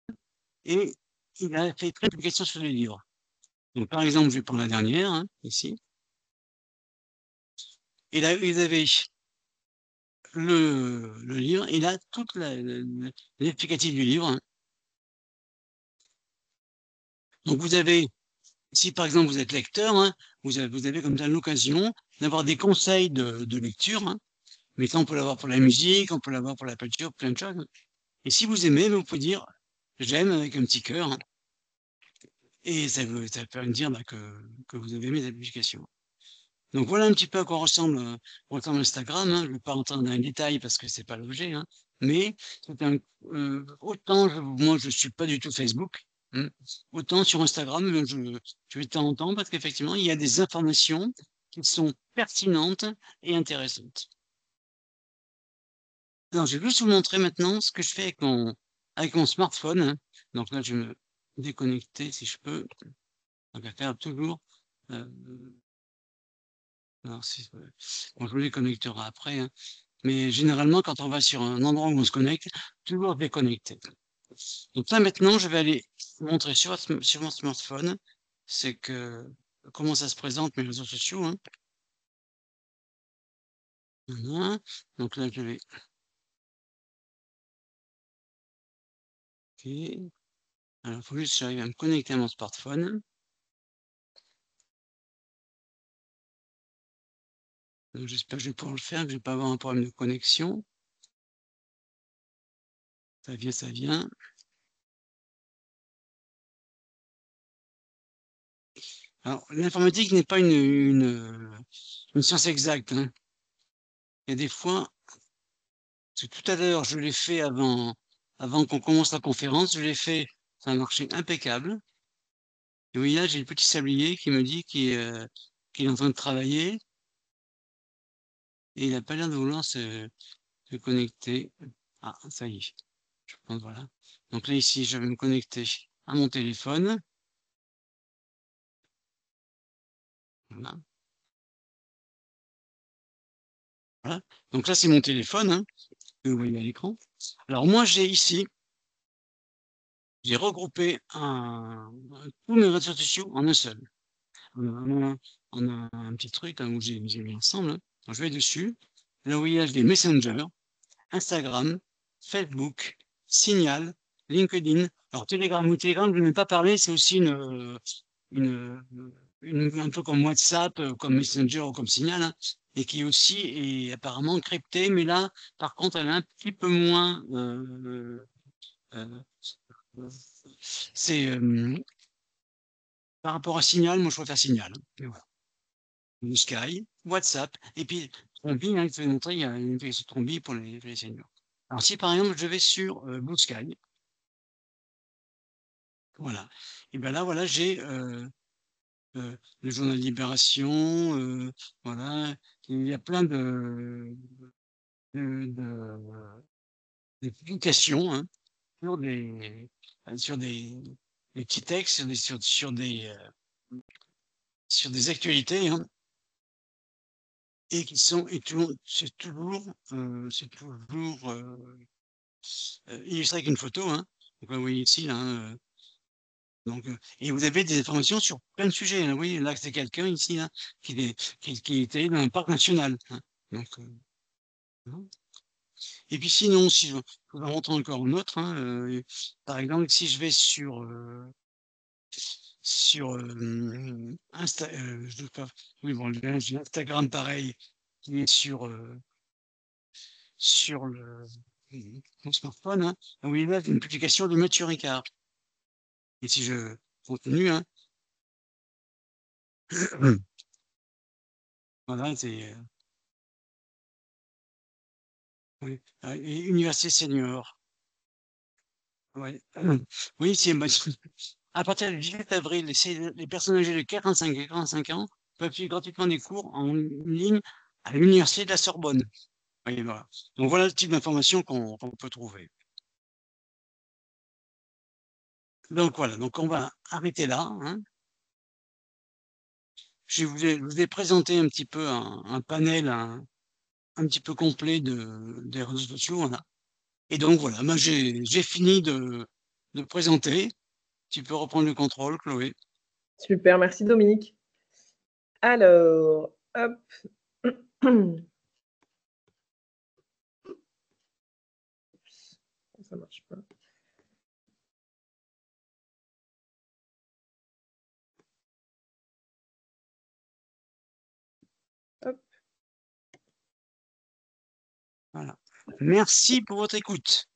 et il a fait 13 publications sur les livres. Donc par exemple, je vais prendre la dernière, hein, ici. Il avait le livre, il a toute l'explicatif du livre, hein. Donc vous avez si par exemple vous êtes lecteur, hein, vous avez comme ça l'occasion d'avoir des conseils de lecture, hein, mais ça on peut l'avoir pour la musique, on peut l'avoir pour la peinture, plein de choses. Et si vous aimez, vous pouvez dire j'aime avec un petit cœur, hein, et ça peut me dire bah, que vous avez aimé la publication. Donc voilà un petit peu à quoi ressemble Instagram, hein. Je ne vais pas rentrer dans les détails parce que c'est pas l'objet, hein, mais c'est autant moi je suis pas du tout Facebook, hein, autant sur Instagram je vais de temps en temps parce qu'effectivement il y a des informations qui sont pertinentes et intéressantes. Alors je vais juste vous montrer maintenant ce que je fais avec mon smartphone, hein. Donc là je vais me déconnecter si je peux. Donc à faire toujours. euh, alors si, bon, je me déconnectera après, hein. Mais généralement, quand on va sur un endroit où on se connecte, toujours déconnecté. Donc là, maintenant, je vais aller vous montrer sur mon smartphone, c'est que comment ça se présente mes réseaux sociaux, hein. Voilà. Donc là, je vais. Ok. Alors, il faut juste que j'arrive à me connecter à mon smartphone. Donc, j'espère que je vais pouvoir le faire, que je vais pas avoir un problème de connexion. Ça vient, ça vient. Alors, l'informatique n'est pas une science exacte, hein. Il y a des fois, parce que tout à l'heure, je l'ai fait avant qu'on commence la conférence, je l'ai fait, ça a marché impeccable. Et oui, là, j'ai le petit sablier qui me dit qu'il est en train de travailler et il a pas l'air de vouloir se connecter. Ah, ça y est, je pense, voilà. Donc là, ici, je vais me connecter à mon téléphone. Voilà. Voilà. Donc là, c'est mon téléphone, hein, que vous voyez à l'écran. Alors moi, j'ai regroupé tous mes réseaux sociaux en un seul. On a un petit truc hein, où j'ai mis ensemble. Hein. Donc, je vais dessus. Là où il y a des messengers, Instagram, Facebook, Signal, LinkedIn. Alors Telegram ou Telegram, je ne vais pas parler, c'est aussi une, un peu comme WhatsApp, comme Messenger ou comme Signal, hein, et qui aussi est apparemment cryptée, mais là, par contre, elle est un petit peu moins. Euh, c'est par rapport à Signal, moi je préfère Signal. Hein, mais voilà. Blue Sky, WhatsApp, et puis Trombi, hein, je vais montrer, il y a une application Trombi pour les seniors. Alors si par exemple je vais sur Blue Sky, voilà, et bien là voilà j'ai le journal Libération, voilà, il y a plein de, de, de publications hein, sur sur des petits textes, sur des actualités, hein, et qui sont c'est toujours illustré avec une photo, hein. Donc vous voyez ici là, hein, donc et vous avez des informations sur plein de sujets, hein. Oui, là c'est quelqu'un ici là qui était dans un parc national, hein. Donc voilà. Et puis sinon, si je vous en montre encore une autre, hein, par exemple, si je vais sur, je dois pas oui bon, j'ai Instagram pareil, qui est sur mon smartphone, hein. Oui, là, j'ai une publication de Mathieu Ricard. Et si je continue, hein, voilà, c'est oui, et université senior. Ouais. Oui, c'est à partir du 17 avril, les personnes âgées de 45 et 45 ans peuvent suivre gratuitement des cours en ligne à l'université de la Sorbonne. Oui, voilà. Donc voilà le type d'information qu'on peut trouver. Donc voilà, donc on va arrêter là, hein. Je vous ai présenté un petit peu un panel, un petit peu complet des réseaux sociaux, voilà. Et donc voilà, moi j'ai fini de présenter. Tu peux reprendre le contrôle, Chloé. Super, merci Dominique. Alors, hop. Ça marche pas. Hop. Voilà. Merci pour votre écoute.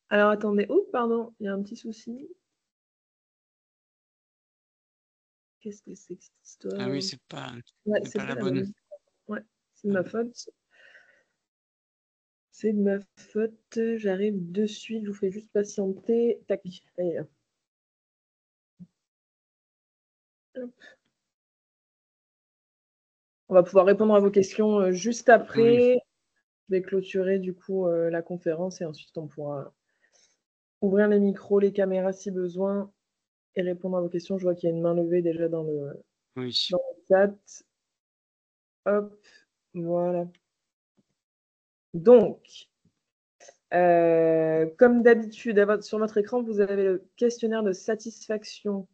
Alors attendez, oh pardon, il y a un petit souci. Qu'est-ce que c'est que cette histoire? Ah oui, c'est pas la la bonne. bonne. Ouais, c'est de ma faute. C'est de ma faute. J'arrive de suite, je vous fais juste patienter. Tac. Allez, hop. On va pouvoir répondre à vos questions juste après. Oui. Je vais clôturer du coup la conférence et ensuite on pourra ouvrir les micros, les caméras si besoin et répondre à vos questions. Je vois qu'il y a une main levée déjà dans le Oui. chat. Hop, voilà. Donc, comme d'habitude, sur votre écran, vous avez le questionnaire de satisfaction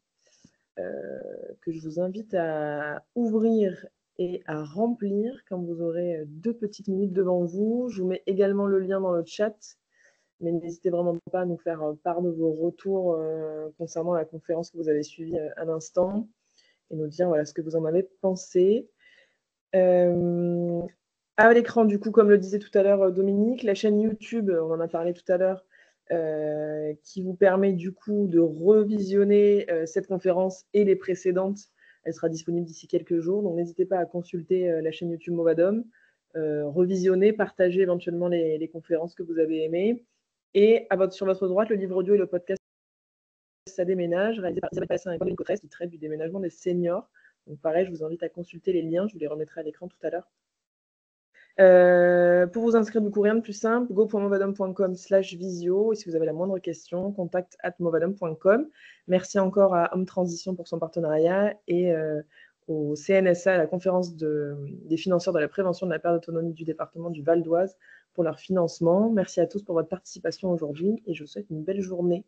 que je vous invite à ouvrir et à remplir quand vous aurez 2 petites minutes devant vous. Je vous mets également le lien dans le chat, mais n'hésitez vraiment pas à nous faire part de vos retours concernant la conférence que vous avez suivie à l'instant et nous dire voilà, ce que vous en avez pensé. À l'écran, du coup, comme le disait tout à l'heure Dominique, la chaîne YouTube, on en a parlé tout à l'heure, qui vous permet du coup de revisionner cette conférence et les précédentes. Elle sera disponible d'ici quelques jours, donc n'hésitez pas à consulter la chaîne YouTube Movadom, revisionner, partager éventuellement les conférences que vous avez aimées. Et sur votre droite, le livre audio et le podcast Ça déménage, réalisé par Isabelle Passin et Gwendoline Cotresse, qui traite du déménagement des seniors. Donc pareil, je vous invite à consulter les liens, je vous les remettrai à l'écran tout à l'heure. Pour vous inscrire du coup, rien de plus simple, go.movadom.com/visio. Et si vous avez la moindre question, contact@movadom.com. Merci encore à Homme Transition pour son partenariat et au CNSA, à la conférence des financeurs de la prévention de la perte d'autonomie du département du Val d'Oise, pour leur financement. Merci à tous pour votre participation aujourd'hui et je vous souhaite une belle journée.